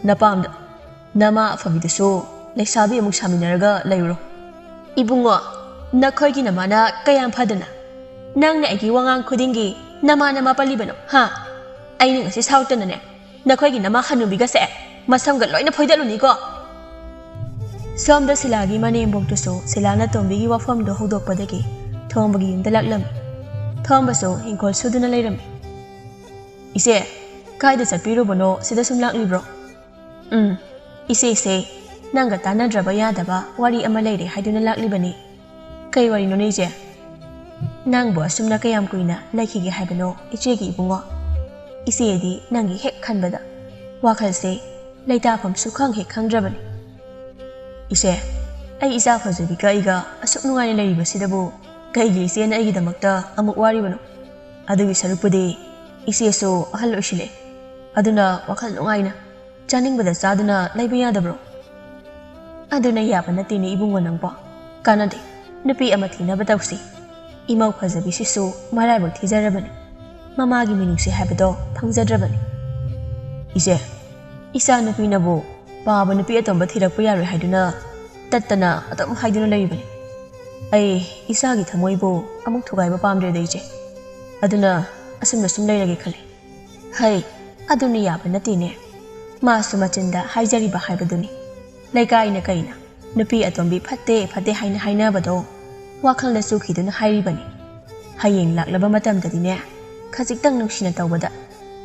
ꯅꯄꯥꯝꯗ ꯅꯃꯥ ꯑꯐꯕꯤꯗꯨꯁꯨ ꯂꯩꯁꯥꯕꯤ ꯑꯃꯨꯛ ꯁꯥꯃꯤꯟꯅꯔꯒ ꯂꯩꯔꯨꯔꯣ ꯏꯕꯨꯡꯉꯣ ꯅꯈꯣꯏꯒꯤ ꯅꯃꯥꯅ ꯀꯌꯥꯝ ꯐꯗꯅ ꯅꯪꯅ ꯑꯩꯒꯤ ꯋꯥꯉꯥꯡ ꯈꯨꯗꯤꯡꯒꯤ ꯅꯃꯥ ꯄꯜꯂꯤꯕꯅꯣ ꯍꯥ ꯑꯩꯅ ꯉꯁꯤ ꯁꯥꯎꯇꯅꯅꯦ ꯅꯈꯣꯏꯒꯤ ꯅꯃꯥ ꯍꯟꯅꯨꯕꯤꯒꯁꯦ ꯃꯁꯝꯒ ꯂꯣꯏꯅ ꯐꯣꯏꯗꯠꯂꯨꯅꯤꯀꯣ ꯁꯣꯝꯗ ꯁꯤꯂꯥꯒꯤ ꯃꯅꯦꯝꯕꯣꯛꯇꯨꯁꯨ ꯁꯤꯂꯥꯅ ꯇꯣꯝꯕꯤꯒꯤ ꯋꯥꯐꯝꯗꯣ ꯍꯧꯗꯣꯛꯄꯗꯒꯤ ꯊꯣꯡꯕꯒꯤ ꯌꯨꯝꯗ ꯂꯥꯛꯂꯝꯃꯤ ꯊꯣꯝꯕꯁꯨ ꯍꯤꯡꯈꯣꯜ ꯁꯨꯗꯨꯅ ꯂꯩꯔꯝꯃꯤ ꯏꯆꯦ ꯀꯥꯏꯗ ꯆꯠꯄꯤꯔꯨꯕꯅꯣ ꯁꯤꯗ ꯁꯨꯝ ꯂꯥꯛꯂꯤꯕ꯭ꯔꯣ ꯏꯆꯦꯁꯦ ꯅꯪꯒ ꯇꯥꯟꯅꯗ꯭ꯔꯕ ꯌꯥꯗꯕ ꯋꯥꯔꯤ ꯑꯃ ꯂꯩꯔꯦ ꯍꯥꯏꯗꯨꯅ ꯂꯥꯛꯂꯤꯕꯅꯤ ꯀꯩ ꯋꯥꯔꯤꯅꯣꯅꯦ ꯏꯆꯦ ꯅꯪꯕꯨ ꯑꯁꯨꯝꯅ ꯀꯌꯥꯝ ꯀꯨꯏꯅ ꯂꯩꯈꯤꯒꯦ ꯍꯥꯏꯕꯅꯣ ꯏꯆꯦꯒꯤ ꯏꯕꯨꯡꯉꯣ ꯏꯆꯦꯗꯤ ꯅꯪꯒꯤ ꯍꯦꯛ ꯈꯟꯕꯗ ꯋꯥꯈꯜꯁꯦ ꯂꯩꯇꯥꯐꯝ ꯁꯨꯈꯪ ꯍꯦꯛ ꯈꯪꯗ꯭ꯔꯕꯅꯤ ꯏꯆꯦ ꯑꯩ ꯏꯆꯥ ꯐꯖꯕꯤꯒ ꯑꯩꯒ ꯑꯁꯨꯛ ꯅꯨꯡꯉꯥꯏꯅ ꯂꯩꯔꯤꯕꯁꯤꯗꯕꯨ ꯀꯩꯒꯤ ꯏꯆꯦꯅ ꯑꯩꯒꯤꯗꯃꯛꯇ ꯑꯃꯨꯛ ꯋꯥꯔꯤꯕꯅꯣ ꯑꯗꯨꯒꯤ ꯁꯔꯨꯛꯄꯨꯗꯤ ꯏꯆꯦꯁꯨ ꯑꯍꯜ ꯑꯣꯏꯁꯤꯜꯂꯦ ꯑꯗꯨꯅ ꯋꯥꯈꯜ ꯅꯨꯡꯉꯥꯏꯅ ꯆꯥꯅꯤꯡꯕꯗ ꯆꯥꯗꯨꯅ ꯂꯩꯕ ꯌꯥꯗꯕ꯭ꯔꯣ ꯑꯗꯨꯅ ꯌꯥꯕ ꯅꯠꯇꯦꯅꯦ ꯏꯕꯨꯡꯉꯣ ꯅꯪꯕꯣ ꯀꯥꯟꯅꯗꯦ ꯅꯨꯄꯤ ꯑꯃ ꯊꯤꯅꯕ ꯇꯧꯁꯤ ꯏꯃꯧ ꯐꯖꯕꯤꯁꯤꯁꯨ ꯃꯔꯥꯏꯕꯛ ꯊꯤꯖꯔꯕꯅꯤ ꯃꯃꯥꯒꯤ ꯃꯤꯅꯨꯡꯁꯤ ꯍꯥꯏꯕꯗꯣ ꯐꯪꯖꯗ꯭ꯔꯕꯅꯤ ꯏꯆꯦ ꯏꯆꯥ ꯅꯨꯄꯤꯅꯕꯨ ꯄꯥꯕ ꯅꯨꯄꯤ ꯑꯇꯣꯝꯕ ꯊꯤꯔꯛꯄ ꯌꯥꯔꯣꯏ ꯍꯥꯏꯗꯨꯅ ꯇꯠꯇꯅ ꯑꯗꯨꯝ ꯍꯥꯏꯗꯨꯅ ꯂꯩꯔꯤꯕꯅꯤ ꯑꯩ ꯏꯆꯥꯒꯤ ꯊꯃꯣꯏꯕꯨ ꯑꯃꯨꯛ ꯊꯨꯒꯥꯏꯕ ꯄꯥꯝꯗ꯭ꯔꯦꯗ ꯏꯆꯦ ꯑꯗꯨꯅ ꯑꯁꯨꯝꯅ ꯁꯨꯝ ꯂꯩꯔꯒꯦ ꯈꯜꯂꯤ ꯍꯩ ꯑꯗꯨꯅ ꯌꯥꯕ ꯅꯠꯇꯦꯅꯦ ꯃꯥꯁꯨ ꯃꯆꯤꯟꯗ ꯍꯥꯏꯖꯔꯤꯕ ꯍꯥꯏꯕꯗꯨꯅꯤ ꯂꯩꯀꯥꯏꯅ ꯀꯩꯅ ꯅꯨꯄꯤ ꯑꯇꯣꯝꯕꯤ ꯐꯠꯇꯦ ꯍꯥꯏꯅ ꯍꯥꯏꯅꯕꯗꯣ ꯋꯥꯈꯜꯗ ꯆꯨꯈꯤꯗꯨꯅ ꯍꯥꯏꯔꯤꯕꯅꯤ ꯍꯌꯦꯡ ꯂꯥꯛꯂꯕ ꯃꯇꯝꯗꯗꯤꯅꯦ ꯈꯖꯤꯛꯇꯪ ꯅꯨꯡꯁꯤꯅ ꯇꯧꯕꯗ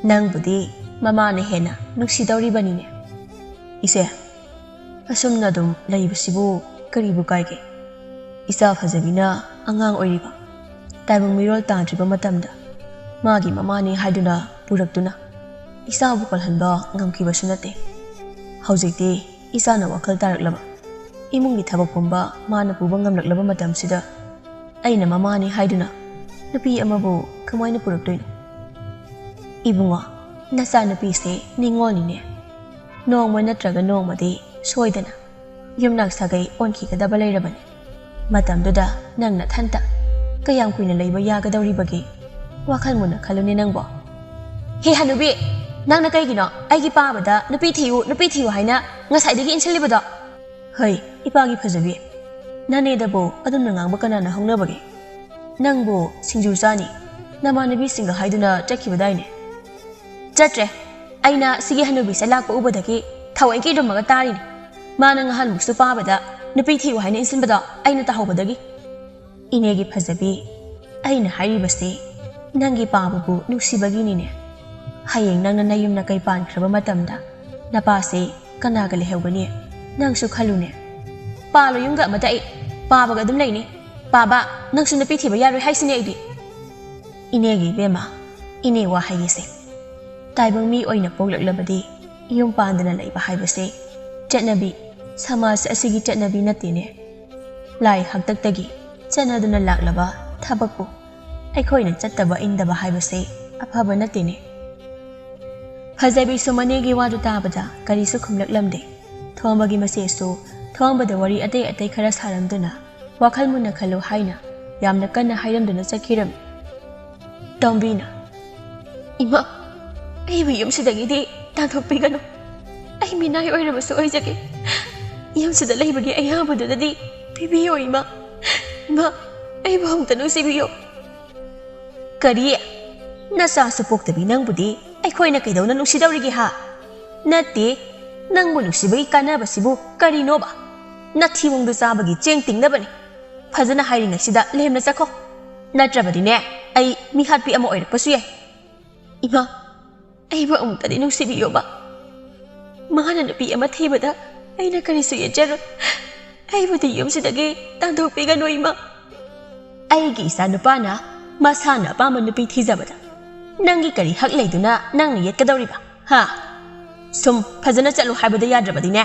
ꯅꯪꯕꯨꯗꯤ ꯃꯃꯥꯅ ꯍꯦꯟꯅ ꯅꯨꯡꯁꯤꯗꯧꯔꯤꯕꯅꯤꯅꯦ ꯏꯆꯦ ꯑꯁꯨꯝꯅ ꯑꯗꯨꯝ ꯂꯩꯕꯁꯤꯕꯨ ꯀꯔꯤꯕꯨ ꯀꯥꯏꯒꯦ ꯏꯆꯥ ꯐꯖꯕꯤꯅ ꯑꯉꯥꯡ ꯑꯣꯏꯔꯤꯕ ꯇꯥꯏꯕꯪ ꯃꯤꯔꯣꯜ ꯇꯥꯗ꯭ꯔꯤꯕ ꯃꯇꯝꯗ ꯃꯥꯒꯤ ꯃꯃꯥꯅꯤ ꯍꯥꯏꯗꯨꯅ ꯄꯨꯔꯛꯇꯨꯅ ꯏꯆꯥꯕꯨ ꯀꯜꯍꯟꯕ ꯉꯝꯈꯤꯕꯁꯨ ꯅꯠꯇꯦ ꯍꯧꯖꯤꯛꯇꯤ ꯏꯆꯥꯅ ꯋꯥꯈꯜ ꯇꯥꯔꯛꯂꯕ ꯏꯃꯨꯡꯒꯤ ꯊꯕꯛ ꯄꯨꯝꯕ ꯃꯥꯅ ꯄꯨꯕ ꯉꯝꯂꯛꯂꯕ ꯃꯇꯝꯁꯤꯗ ꯑꯩꯅ ꯃꯃꯥꯅꯤ ꯍꯥꯏꯗꯨꯅ ꯅꯨꯄꯤ ꯑꯃꯕꯨ ꯀꯃꯥꯏꯅ ꯄꯨꯔꯛꯇꯣꯏꯅꯣ ꯏꯕꯨꯡꯉꯣ ꯅꯆꯥꯅꯨꯄꯤꯁꯦ ꯅꯤꯡꯉꯣꯜꯅꯤꯅꯦ ꯅꯣꯡꯃ ꯅꯠꯇ꯭ꯔꯒ ꯅꯣꯡꯃꯗꯤ ꯁꯣꯏꯗꯅ ꯌꯨꯝꯅꯥꯛ ꯁꯥꯒꯩ ꯑꯣꯟꯈꯤꯒꯗꯕ ꯂꯩꯔꯕꯅꯤ ꯃꯇꯝꯗꯨꯗ ꯅꯪ ꯅꯊꯟꯇ ꯀꯌꯥꯝ ꯀꯨꯏꯅ ꯂꯩꯕ ꯌꯥꯒꯗꯧꯔꯤꯕꯒꯦ ꯋꯥꯈꯜ ꯃꯨꯟꯅ ꯈꯜꯂꯨꯅꯦ ꯅꯪꯕꯣ ꯍꯦ ꯍꯅꯨꯕꯤ ꯅꯪꯅ ꯀꯩꯒꯤꯅꯣ ꯑꯩꯒꯤ ꯄꯥꯕꯗ ꯅꯨꯄꯤ ꯊꯤꯌꯨ ꯍꯥꯏꯅ ꯉꯁꯥꯏꯗꯒꯤ ꯏꯟꯁꯤꯜꯂꯤꯕꯗꯣ ꯍꯩ ꯏꯄꯥꯒꯤ ꯐꯖꯕꯤ ꯅꯅꯦꯗꯕꯨ ꯑꯗꯨꯝꯅ ꯉꯥꯡꯕ ꯀꯅꯥꯅ ꯍꯧꯅꯕꯒꯦ ꯅꯪꯕꯨ ꯁꯤꯡꯖꯨ ꯆꯥꯅꯤ ꯅꯃꯥꯟꯅꯕꯤꯁꯤꯡꯒ ꯍꯥꯏꯗꯨꯅ ꯆꯠꯈꯤꯕꯗꯥꯏꯅꯦ ꯆꯠꯇ꯭ꯔꯦ ꯑꯩꯅ ꯁꯤꯒꯤ ꯍꯅꯨꯕꯤꯁꯦ ꯂꯥꯛꯄ ꯎꯕꯗꯒꯤ ꯊꯑꯣꯏꯀꯤ ꯏꯔꯨꯝꯃꯒ ꯇꯥꯔꯤꯅꯤ ꯃꯥꯅ ꯉꯍꯥꯟꯃꯨꯛꯁꯨ ꯄꯥꯕꯗ ꯅꯨꯄꯤ ꯊꯤꯌꯨ ꯍꯥꯏꯅ ꯏꯟꯁꯤꯟꯕꯗꯣ ꯑꯩꯅ ꯇꯥꯍꯧꯕꯗꯒꯤ ꯏꯅꯦꯒꯤ ꯐꯖꯕꯤ ꯑꯩꯅ ꯍꯥꯏꯔꯤꯕꯁꯦ ꯅꯪꯒꯤ ꯄꯥꯕꯕꯨ ꯅꯨꯡꯁꯤꯕꯒꯤꯅꯤꯅꯦ ꯍꯌꯦꯡ ꯅꯪꯅ ꯅꯌꯨꯝ ꯅꯀꯩ ꯄꯥꯟꯈ꯭ꯔꯕ ꯃꯇꯝꯗ ꯅꯄꯥꯁꯦ ꯀꯅꯥꯒ ꯂꯩꯍꯧꯒꯅꯤ ꯅꯪꯁꯨ ꯈꯜꯂꯨꯅꯦ ꯄꯥꯜꯂꯣ ꯌꯨꯝꯒ ꯑꯃꯇ ꯑꯩ ꯄꯥꯕꯒ ꯑꯗꯨꯝ ꯂꯩꯅꯤ ꯄꯥꯕ ꯅꯪꯁꯨ ꯅꯨꯄꯤ ꯊꯤꯕ ꯌꯥꯔꯣꯏ ꯍꯥꯏꯁꯤꯅꯦ ꯑꯩꯗꯤ ꯏꯅꯦꯒꯤ ꯏꯕꯦꯝꯃ ꯏꯅꯦ ꯋꯥꯍꯩꯁꯦ ꯇꯥꯏꯕꯪ ꯃꯤ ꯑꯣꯏꯅ ꯄꯣꯛꯂꯛꯂꯕꯗꯤ ꯌꯨꯝ ꯄꯥꯟꯗꯅ ꯂꯩꯕ ꯍꯥꯏꯕꯁꯦ ꯆꯠꯅꯕꯤ ꯁꯃꯥꯖ ꯑꯁꯤꯒꯤ ꯆꯠꯅꯕꯤ ꯅꯠꯇꯦꯅꯦ ꯂꯥꯏ ꯍꯥꯛꯇꯛꯇꯒꯤ ꯆꯠꯅꯗꯨꯅ ꯂꯥꯛꯂꯕ ꯊꯕꯛꯄꯨ ꯑꯩꯈꯣꯏꯅ ꯆꯠꯇꯕ ꯏꯟꯗꯕ ꯍꯥꯏꯕꯁꯦ ꯑꯐꯕ ꯅꯠꯇꯦꯅꯦ ꯐꯖꯕꯤꯁꯨ ꯃꯅꯦꯒꯤ ꯋꯥꯗꯨ ꯇꯥꯕꯗ ꯀꯔꯤꯁꯨ ꯈꯨꯝꯂꯛꯂꯝꯗꯦ ꯊꯣꯝꯕꯒꯤ ꯃꯆꯦꯁꯨ ꯊꯣꯝꯕꯗ ꯋꯥꯔꯤ ꯑꯇꯩ ꯑꯇꯩ ꯈꯔ ꯁꯥꯔꯝꯗꯨꯅ ꯋꯥꯈꯜ ꯃꯨꯟꯅ ꯈꯜꯂꯨ ꯍꯥꯏꯅ ꯌꯥꯝꯅ ꯀꯟꯅ ꯍꯥꯏꯔꯝꯗꯨꯅ ꯆꯠꯈꯤꯔꯝꯃꯤ ꯇꯣꯝꯕꯤꯅ ꯏꯃꯥ ꯑꯩꯕꯨ ꯌꯨꯝꯁꯤꯗꯒꯤꯗꯤ ꯇꯥꯟꯊꯣꯛꯄꯤꯒꯅꯨ ꯑꯩ ꯃꯤꯅꯥꯏ ꯑꯣꯏꯔꯕꯁꯨ ꯑꯣꯏꯖꯒꯦ ꯌꯨꯝꯁꯤꯗ ꯂꯩꯕꯒꯤ ꯑꯌꯥꯕꯗꯨꯗꯗꯤ ꯄꯤꯕꯤꯌꯣ ꯏꯃꯥ ꯏꯃꯥ ꯑꯩꯕꯨ ꯑꯃꯨꯛꯇ ꯅꯨꯡꯁꯤꯕꯤꯌꯣ ꯀꯔꯤ ꯅꯆꯥꯁꯨ ꯄꯣꯛꯇꯕꯤ ꯅꯪꯕꯨꯗꯤ ꯑꯩꯈꯣꯏꯅ ꯀꯩꯗꯧꯅ ꯅꯨꯡꯁꯤꯗꯧꯔꯤꯒꯦ ꯍꯥ ꯅꯠꯇꯦ ꯅꯪꯕꯨ ꯅꯨꯡꯁꯤꯕꯒꯤ ꯀꯥꯟꯅꯕꯁꯤꯕꯨ ꯀꯔꯤꯅꯣꯕ ꯅꯊꯤꯕꯣꯡꯗꯨ ꯆꯥꯕꯒꯤ ꯆꯦꯡ ꯇꯤꯡꯅꯕꯅꯤ ꯐꯖꯅ ꯍꯥꯏꯔꯤꯉꯩꯁꯤꯗ ꯂꯦꯝꯅ ꯆꯠꯈꯣ ꯅꯠꯇ꯭ꯔꯕꯗꯤꯅꯦ ꯑꯩ ꯃꯤꯍꯥꯠꯄꯤ ꯑꯃ ꯑꯣꯏꯔꯛꯄꯁꯨ ꯌꯥꯏ ꯏꯃꯥ ꯑꯩꯕꯨ ꯑꯃꯨꯛꯇꯗꯤ ꯅꯨꯡꯁꯤꯕꯤꯌꯣꯕ ꯃꯥꯅ ꯅꯨꯄꯤ ꯑꯃ ꯊꯤꯕꯗ ꯑꯩꯅ ꯀꯔꯤꯁꯨ ꯌꯦꯠꯆꯔꯣꯏ ꯑꯩꯕꯨꯗꯤ ꯌꯨꯝꯁꯤꯗꯒꯤ ꯇꯥꯟꯊꯣꯛꯄꯤꯒꯅꯨ ꯏꯃꯥ ꯑꯩꯒꯤ ꯏꯆꯥ ꯅꯨꯄꯥꯅ ꯃꯁꯥꯅ ꯑꯄꯥꯝꯕ ꯅꯨꯄꯤ ꯊꯤꯖꯕꯗ ꯅꯪꯒꯤ ꯀꯔꯤ ꯍꯛ ꯂꯩꯗꯨꯅ ꯅꯪꯅ ꯌꯦꯠꯀꯗꯧꯔꯤꯕ ꯍꯥ ꯁꯨꯝ ꯐꯖꯅ ꯆꯠꯂꯨ ꯍꯥꯏꯕꯗ ꯌꯥꯗ꯭ꯔꯕꯗꯤꯅꯦ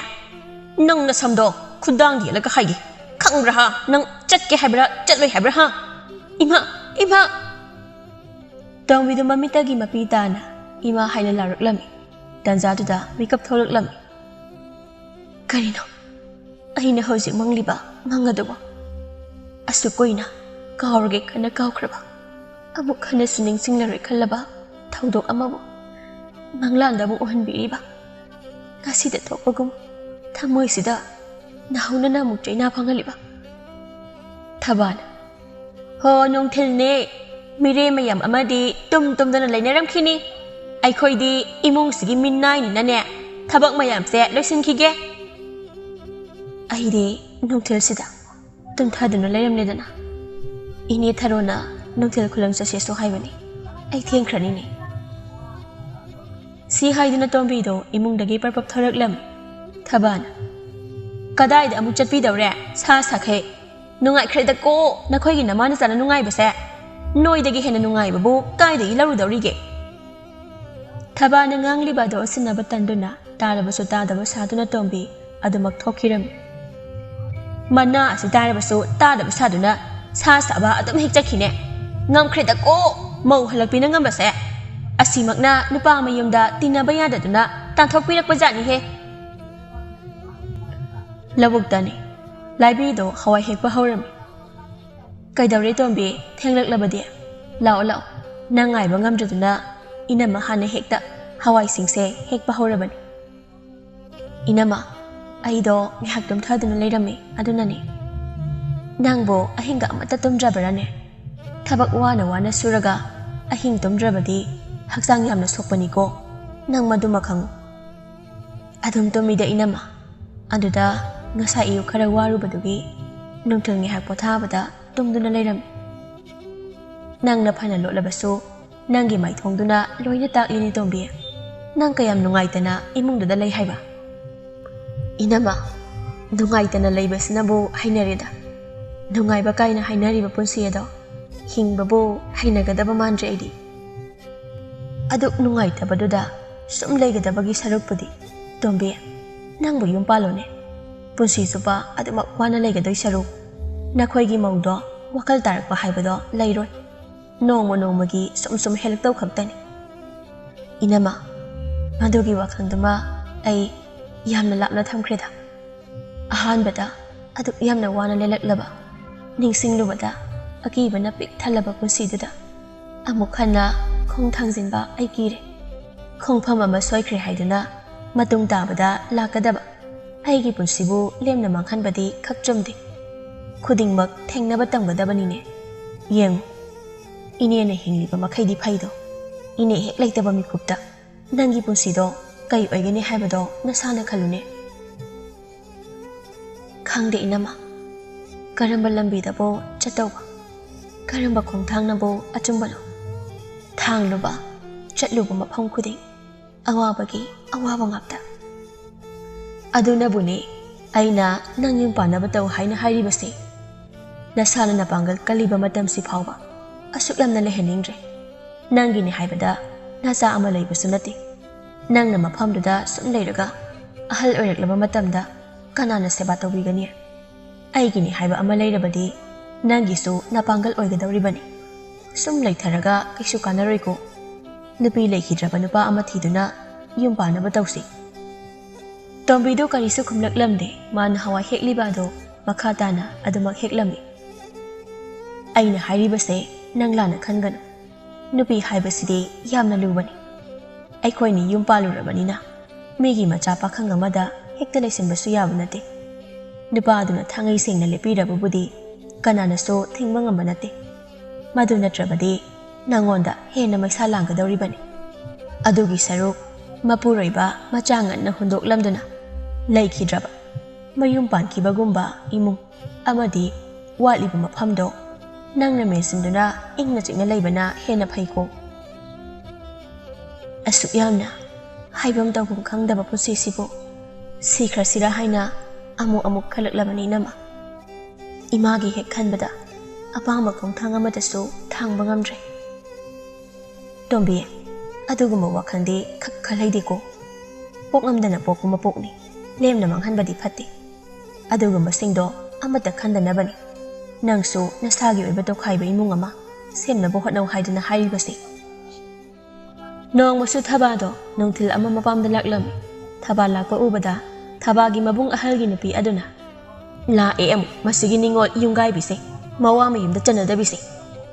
ꯅꯪꯅ ꯁꯝꯗꯣ ꯈꯨꯟꯗꯥꯡ ꯌꯦꯜꯂꯒ ꯍꯥꯏꯒꯦ ꯈꯪꯕ꯭ꯔꯥ ꯍꯥ ꯅꯪ ꯆꯠꯀꯦ ꯍꯥꯏꯕ꯭ꯔꯥ ꯆꯠꯂꯣꯏ ꯍꯥꯏꯕ꯭ꯔꯥ ꯍꯥ ꯏꯃꯥ ꯏꯃꯥ ꯇꯣꯝꯕꯤꯗꯨ ꯃꯃꯤꯠꯇꯒꯤ ꯃꯄꯤ ꯇꯥꯅ ꯏꯃꯥ ꯍꯥꯏꯅ ꯂꯥꯎꯔꯛꯂꯝꯃꯤ ꯇꯟꯖꯥꯗꯨꯗ ꯃꯤꯀꯞ ꯊꯣꯛꯂꯛꯂꯝꯃꯤ ꯀꯔꯤꯅꯣ ꯑꯩꯅ ꯍꯧꯖꯤꯛ ꯃꯪꯂꯤꯕ ꯃꯪ ꯑꯗꯨꯕꯨ ꯑꯁꯨꯛ ꯀꯨꯏꯅ ꯀꯥꯎꯔꯒꯦ ꯈꯟꯅ ꯀꯥꯎꯈ꯭ꯔꯕ ꯑꯃꯨꯛ ꯍꯟꯅꯁꯨ ꯅꯤꯡꯁꯤꯡꯂꯔꯣꯏ ꯈꯜꯂꯕ ꯊꯧꯗꯣꯛ ꯑꯃꯕꯨ ꯃꯪꯂꯥꯟꯗ ꯑꯃꯨꯛ ꯎꯍꯟꯕꯤꯔꯤꯕ ꯉꯁꯤꯗ ꯊꯣꯛꯄꯒꯨꯝ ꯊꯃꯣꯏꯁꯤꯗ ꯅꯍꯧꯅꯅ ꯑꯃꯨꯛ ꯆꯩꯅꯥ ꯐꯪꯍꯜꯂꯤꯕ ꯊꯕꯥꯅ ꯍꯣ ꯅꯨꯡꯊꯤꯜꯅꯦ ꯃꯤꯔꯦꯝ ꯃꯌꯥꯝ ꯑꯃꯗꯤ ꯇꯨꯝꯗꯅ ꯂꯩꯅꯔꯝꯈꯤꯅꯤ ꯑꯩꯈꯣꯏꯗꯤ ꯏꯃꯨꯡꯁꯤꯒꯤ ꯃꯤꯅꯥꯏꯅꯤꯅꯅꯦ ꯊꯕꯛ ꯃꯌꯥꯝꯁꯦ ꯂꯣꯏꯁꯤꯟꯈꯤꯒꯦ ꯑꯩꯗꯤ ꯅꯨꯡꯊꯤꯜꯁꯤꯗ ꯇꯨꯝꯊꯗꯨꯅ ꯂꯩꯔꯝꯂꯦꯗꯅ ꯏꯅꯦ ꯊꯔꯣꯅ ꯅꯨꯡꯊꯤꯜ ꯈꯨꯂꯪ ꯆꯠꯁꯦꯁꯨ ꯍꯥꯏꯕꯅꯤ ꯑꯩ ꯊꯦꯡꯈ꯭ꯔꯅꯤꯅꯦ ꯁꯤ ꯍꯥꯏꯗꯨꯅ ꯇꯣꯝꯕꯤꯗꯣ ꯏꯃꯨꯡꯗꯒꯤ ꯄꯔꯄꯞ ꯊꯣꯔꯛꯂꯝꯃꯤ ꯊꯕꯥꯅ ꯀꯗꯥꯏꯗ ꯑꯃꯨꯛ ꯆꯠꯄꯤꯗꯧꯔꯦ ꯁꯥ ꯁꯥꯈꯩ ꯅꯨꯡꯉꯥꯏꯈ꯭ꯔꯦꯗꯀꯣ ꯅꯈꯣꯏꯒꯤ ꯅꯃꯥꯅ ꯆꯥꯅ ꯅꯨꯡꯉꯥꯏꯕꯁꯦ ꯅꯣꯏꯗꯒꯤ ꯍꯦꯟꯅ ꯅꯨꯡꯉꯥꯏꯕꯕꯨ ꯀꯥꯏꯗꯒꯤ ꯂꯧꯔꯨꯗꯧꯔꯤꯒꯦ ꯊꯕꯥꯅ ꯉꯥꯡꯂꯤꯕ ꯑꯗꯨ ꯑꯁꯤꯟꯅꯕ ꯇꯟꯗꯨꯅ ꯇꯥꯔꯕꯁꯨ ꯇꯥꯗꯕ ꯁꯥꯗꯨꯅ ꯇꯣꯝꯕꯤ ꯑꯗꯨꯃꯛ ꯊꯣꯛꯈꯤꯔꯝꯃꯤ ꯃꯅꯥ ꯑꯁꯤ ꯇꯥꯔꯕꯁꯨ ꯇꯥꯗꯕ ꯁꯥꯗꯨꯅ ꯁꯥ ꯁꯥꯕ ꯑꯗꯨꯝ ꯍꯦꯛ ꯆꯠꯈꯤꯅꯦ ꯉꯝꯈ꯭ꯔꯦꯗꯀꯣ ꯃꯧ ꯍꯜꯂꯛꯄꯤꯅ ꯉꯝꯕꯁꯦ ꯑꯁꯤꯃꯛꯅ ꯅꯨꯄꯥ ꯃꯌꯨꯝꯗ ꯇꯤꯟꯅꯕ ꯌꯥꯗꯗꯨꯅ ꯇꯥꯟꯊꯣꯛꯄꯤꯔꯛꯄ ꯖꯥꯠꯅꯤꯍꯦ ꯂꯧꯕꯨꯛꯇꯅꯤ ꯂꯥꯏꯕꯤꯗꯣ ꯍꯋꯥꯏ ꯍꯦꯛꯄ ꯍꯧꯔꯝꯃꯤ ꯀꯩꯗꯧꯔꯦ ꯇꯣꯝꯕꯤ ꯊꯦꯡꯂꯛꯂꯕꯗꯤ ꯂꯥꯛꯑꯣ ꯂꯥꯛꯑꯣ ꯅꯪ ꯉꯥꯏꯕ ꯉꯝꯗ꯭ꯔꯗꯨꯅ ꯏꯅꯝꯃ ꯍꯥꯟꯅ ꯍꯦꯛꯇ ꯍꯋꯥꯏꯁꯤꯡꯁꯦ ꯍꯦꯛꯄ ꯍꯧꯔꯕꯅꯤ ꯏꯅꯝꯃ ꯑꯩꯗꯣ ꯉꯥꯏꯍꯥꯛ ꯇꯨꯝꯊꯗꯨꯅ ꯂꯩꯔꯝꯃꯤ ꯑꯗꯨꯅꯅꯤ ꯅꯪꯕꯨ ꯑꯍꯤꯡꯒ ꯑꯃꯠꯇ ꯇꯨꯝꯗ꯭ꯔꯕꯔꯅꯦ ꯊꯕꯛ ꯋꯥꯅ ꯋꯥꯅ ꯁꯨꯔꯒ ꯑꯍꯤꯡ ꯇꯨꯝꯗ꯭ꯔꯕꯗꯤ ꯍꯛꯆꯥꯡ ꯌꯥꯝꯅ ꯁꯣꯛꯄꯅꯤꯀꯣ ꯅꯪ ꯃꯗꯨꯃ ꯈꯪꯉꯨ ꯑꯗꯨꯝ ꯇꯨꯝꯃꯤꯗ ꯏꯅꯝꯃ ꯑꯗꯨꯗ ꯉꯁꯥꯏ ꯑꯌꯨꯛ ꯈꯔ ꯋꯥꯔꯨꯕꯗꯨꯒꯤ ꯅꯨꯡꯊꯤꯜ ꯉꯥꯏꯍꯥꯛ ꯄꯣꯊꯥꯕꯗ ꯇꯨꯝꯗꯨꯅ ꯂꯩꯔꯝꯃꯤ ꯅꯪꯅ ꯐꯅ ꯂꯣꯠꯂꯕꯁꯨ ꯅꯪꯒꯤ ꯃꯥꯏꯊꯣꯡꯗꯨꯅ ꯂꯣꯏꯅ ꯇꯥꯛꯂꯤꯅꯤ ꯇꯣꯝꯕꯤ ꯅꯪ ꯀꯌꯥꯝ ꯅꯨꯡꯉꯥꯏꯇꯅ ꯏꯃꯨꯡꯗꯨꯗ ꯂꯩ ꯍꯥꯏꯕ ꯏꯅꯝꯃ ꯅꯨꯡꯉꯥꯏꯇꯅ ꯂꯩꯕꯁꯤꯅꯕꯨ ꯍꯩꯅꯔꯦꯗ ꯅꯨꯡꯉꯥꯏꯕ ꯀꯥꯏꯅ ꯍꯥꯏꯅꯔꯤꯕ ꯄꯨꯟꯁꯤ ꯑꯗꯣ ꯍꯤꯡꯕꯕꯨ ꯍꯩꯅꯒꯗꯕ ꯃꯥꯟꯗ꯭ꯔꯦ ꯑꯩꯗꯤ ꯑꯗꯨꯛ ꯅꯨꯡꯉꯥꯏꯇꯕꯗꯨꯗ ꯁꯨꯝ ꯂꯩꯒꯗꯕꯒꯤ ꯁꯔꯨꯛꯄꯨꯗꯤ ꯇꯣꯝꯕꯤ ꯅꯪꯕꯨ ꯌꯨꯝ ꯄꯥꯜꯂꯣꯅꯦ ꯄꯨꯟꯁꯤ ꯆꯨꯞꯄ ꯑꯗꯨꯃꯛ ꯋꯥꯅ ꯂꯩꯒꯗꯣꯏ ꯁꯔꯨꯛ ꯅꯈꯣꯏꯒꯤ ꯃꯧꯗꯣ ꯋꯥꯈꯜ ꯇꯥꯔꯛꯄ ꯍꯥꯏꯕꯗꯣ ꯂꯩꯔꯣꯏ ꯅꯣꯡꯃ ꯅꯣꯡꯃꯒꯤ ꯁꯨꯝ ꯍꯦꯜꯂꯛꯇꯧ ꯈꯛꯇꯅꯤ ꯏꯅꯝꯃ ꯃꯗꯨꯒꯤ ꯋꯥꯈꯜꯗꯨꯃ ꯑꯩ ꯌꯥꯝꯅ ꯂꯥꯞꯅ ꯊꯝꯈ꯭ꯔꯦꯗ ꯑꯍꯥꯟꯕꯗ ꯑꯗꯨꯛ ꯌꯥꯝꯅ ꯋꯥꯅ ꯂꯦꯜꯂꯛꯂꯕ ꯅꯤꯡꯁꯤꯡꯂꯨꯕꯗ ꯑꯀꯤꯕꯅ ꯄꯤꯛ ꯊꯜꯂꯕ ꯄꯨꯟꯁꯤꯗꯨꯗ ꯑꯃꯨꯛ ꯍꯟꯅ ꯈꯣꯡ ꯊꯥꯡꯖꯤꯟꯕ ꯑꯩ ꯀꯤꯔꯦ ꯈꯣꯡꯐꯝ ꯑꯃ ꯁꯣꯏꯈ꯭ꯔꯦ ꯍꯥꯏꯗꯨꯅ ꯃꯇꯨꯡ ꯇꯥꯕꯗ ꯂꯥꯛꯀꯗꯕ ꯑꯩꯒꯤ ꯄꯨꯟꯁꯤꯕꯨ ꯂꯦꯝꯅ ꯃꯥꯡꯍꯟꯕꯗꯤ ꯈꯛ ꯆꯨꯝꯗꯦ ꯈꯨꯗꯤꯡꯃꯛ ꯊꯦꯡꯅꯕ ꯇꯝꯒꯗꯕꯅꯤꯅꯦ ꯌꯦꯡꯉꯨ ꯏꯅꯦꯅ ꯍꯤꯡꯂꯤꯕ ꯃꯈꯩꯗꯤ ꯐꯩꯗꯣ ꯏꯅꯦ ꯍꯦꯛ ꯂꯩꯇꯕ ꯃꯤꯀꯨꯞꯇ ꯅꯪꯒꯤ ꯄꯨꯟꯁꯤꯗꯣ ꯀꯩ ꯑꯣꯏꯒꯅꯤ ꯍꯥꯏꯕꯗꯣ ꯅꯁꯥꯅ ꯈꯜꯂꯨꯅꯦ ꯈꯪꯗꯦ ꯏꯅꯝꯃ ꯀꯔꯝꯕ ꯂꯝꯕꯤꯗꯕꯨ ꯆꯠꯇꯧꯕ ꯀꯔꯝꯕ ꯈꯣꯡꯊꯥꯡꯅꯕꯨ ꯑꯆꯨꯝꯕꯅꯣ ꯊꯥꯡꯂꯨꯕ ꯆꯠꯂꯨꯕ ꯃꯐꯝ ꯈꯨꯗꯤꯡ ꯑꯋꯥꯕꯒꯤ ꯑꯋꯥꯕ ꯉꯥꯛꯇ ꯑꯗꯨꯅꯕꯨꯅꯦ ꯑꯩꯅ ꯅꯪ ꯌꯨꯝ ꯄꯥꯟꯅꯕ ꯇꯧ ꯍꯥꯏꯅ ꯍꯥꯏꯔꯤꯕꯁꯦ ꯅꯁꯥꯅ ꯅꯄꯥꯡꯒꯜ ꯀꯜꯂꯤꯕ ꯃꯇꯝꯁꯤ ꯐꯥꯎꯕ ꯑꯁꯨꯛ ꯌꯥꯝꯅ ꯂꯩꯍꯟꯅꯤꯡꯗ꯭ꯔꯦ ꯅꯪꯒꯤꯅꯤ ꯍꯥꯏꯕꯗ ꯅꯆꯥ ꯑꯃ ꯂꯩꯕꯁꯨ ꯅꯠꯇꯦ ꯅꯪꯅ ꯃꯐꯝꯗꯨꯗ ꯁꯨꯝ ꯂꯩꯔꯒ ꯑꯍꯜ ꯑꯣꯏꯔꯛꯂꯕ ꯃꯇꯝꯗ ꯀꯅꯥꯅ ꯁꯦꯕꯥ ꯇꯧꯕꯤꯒꯅꯤ ꯑꯩꯒꯤꯅꯤ ꯍꯥꯏꯕ ꯑꯃ ꯂꯩꯔꯕꯗꯤ ꯅꯪꯒꯤꯁꯨ ꯅꯄꯥꯡꯒꯜ ꯑꯣꯏꯒꯗꯧꯔꯤꯕꯅꯤ ꯁꯨꯝ ꯂꯩꯊꯔꯒ ꯀꯩꯁꯨ ꯀꯥꯟꯅꯔꯣꯏꯀꯣ ꯅꯨꯄꯤ ꯂꯩꯈꯤꯗ꯭ꯔꯕ ꯅꯨꯄꯥ ꯑꯃ ꯊꯤꯗꯨꯅ ꯌꯨꯝ ꯄꯥꯟꯅꯕ ꯇꯧꯁꯤ ꯇꯣꯝꯕꯤꯗꯨ ꯀꯔꯤꯁꯨ ꯈꯨꯝꯂꯛꯂꯝꯗꯦ ꯃꯥꯅ ꯍꯋꯥꯏ ꯍꯦꯛꯂꯤꯕ ꯑꯗꯨ ꯃꯈꯥ ꯇꯥꯅ ꯑꯗꯨꯃꯛ ꯍꯦꯛꯂꯝꯃꯤ ꯑꯩꯅ ꯍꯥꯏꯔꯤꯕꯁꯦ ꯅꯪ ꯂꯥꯟꯅ ꯈꯟꯒꯅꯨ ꯅꯨꯄꯤ ꯍꯥꯏꯕꯁꯤꯗꯤ ꯌꯥꯝꯅ ꯂꯨꯕꯅꯤ ꯑꯩꯈꯣꯏꯅꯤ ꯌꯨꯝ ꯄꯥꯜꯂꯨꯔꯕꯅꯤꯅ ꯃꯤꯒꯤ ꯃꯆꯥ ꯄꯥꯈꯪ ꯑꯃꯗ ꯍꯦꯛꯇ ꯂꯩꯁꯤꯟꯕꯁꯨ ꯌꯥꯕ ꯅꯠꯇꯦ ꯅꯨꯄꯥ ꯑꯗꯨꯅ ꯊꯥꯡꯉꯩ ꯁꯦꯡꯅ ꯂꯦꯞꯄꯤꯔꯕꯕꯨꯗꯤ ꯀꯅꯥꯅꯁꯨ ꯊꯤꯡꯕ ꯉꯝꯕ ꯅꯠꯇꯦ ꯃꯗꯨ ꯅꯠꯇ꯭ꯔꯕꯗꯤ ꯅꯪꯉꯣꯟꯗ ꯍꯦꯟꯅ ꯃꯩꯁꯥ ꯂꯥꯡꯒꯗꯧꯔꯤꯕꯅꯤ ꯑꯗꯨꯒꯤ ꯁꯔꯨꯛ ꯃꯄꯨꯔꯣꯏꯕ ꯃꯆꯥ ꯉꯟꯅ ꯍꯨꯟꯗꯣꯛꯂꯝꯗꯨꯅ ꯂꯩꯈꯤꯗ꯭ꯔꯕ ꯃꯌꯨꯝ ꯄꯥꯟꯈꯤꯕꯒꯨꯝꯕ ꯏꯃꯨꯡ ꯑꯃꯗꯤ ꯋꯥꯠꯂꯤꯕ ꯃꯐꯝꯗꯣ ꯅꯪꯅ ꯃꯦꯟꯁꯤꯟꯗꯨꯅ ꯏꯪꯅ ꯆꯤꯛꯅ ꯂꯩꯕꯅ ꯍꯦꯟꯅ ꯐꯩꯀꯣ ꯑꯁꯨꯛ ꯌꯥꯝꯅ ꯍꯥꯏꯐꯝ ꯇꯧꯐꯝ ꯈꯪꯗꯕ ꯄꯨꯟꯁꯤꯁꯤꯕꯨ ꯁꯤꯈ꯭ꯔꯁꯤꯔꯥ ꯍꯥꯏꯅ ꯑꯃꯨꯛ ꯈꯜꯂꯛꯂꯕꯅꯤꯅꯃ ꯏꯃꯥꯒꯤ ꯍꯦꯛ ꯈꯟꯕꯗ ꯑꯄꯥꯝꯕ ꯈꯣꯡꯊꯥꯡ ꯑꯃꯗꯁꯨ ꯊꯥꯡꯕ ꯉꯝꯗ꯭ꯔꯦ ꯇꯣꯝꯕꯤ ꯑꯗꯨꯒꯨꯝꯕ ꯋꯥꯈꯜꯗꯤ ꯈꯜꯍꯩꯗꯦꯀꯣ ꯄꯣꯛꯉꯝꯗꯅ ꯄꯣꯛꯄ ꯃꯄꯣꯛꯅꯤ ꯂꯦꯝꯅ ꯃꯥꯡꯍꯟꯕꯗꯤ ꯐꯠꯇꯦ ꯑꯗꯨꯒꯨꯝꯕꯁꯤꯡꯗꯣ ꯑꯃꯠꯇ ꯈꯟꯗꯅꯕꯅꯤ ꯅꯪꯁꯨ ꯅꯁꯥꯒꯤ ꯑꯣꯏꯕ ꯇꯣꯈꯥꯏꯕ ꯏꯃꯨꯡ ꯑꯃ ꯁꯦꯝꯅꯕ ꯍꯣꯠꯅꯧ ꯍꯥꯏꯗꯨꯅ ꯍꯥꯏꯔꯤꯕꯁꯤ ꯅꯣꯡꯃꯁꯨ ꯊꯕꯥꯗꯣ ꯅꯨꯡꯊꯤꯜ ꯑꯃ ꯃꯄꯥꯝꯗ ꯂꯥꯛꯂꯝꯃꯤ ꯊꯕꯥ ꯂꯥꯛꯄ ꯎꯕꯗ ꯊꯕꯥꯒꯤ ꯃꯕꯨꯡ ꯑꯍꯜꯒꯤ ꯅꯨꯄꯤ ꯑꯗꯨꯅ ꯂꯥꯛꯑꯦ ꯑꯃꯨꯛ ꯃꯁꯤꯒꯤ ꯅꯤꯡꯉꯣꯜ ꯌꯨꯝꯒꯥꯏꯕꯤꯁꯦ ꯃꯋꯥ ꯃꯌꯨꯝꯗ ꯆꯟꯅꯗꯕꯤꯁꯦ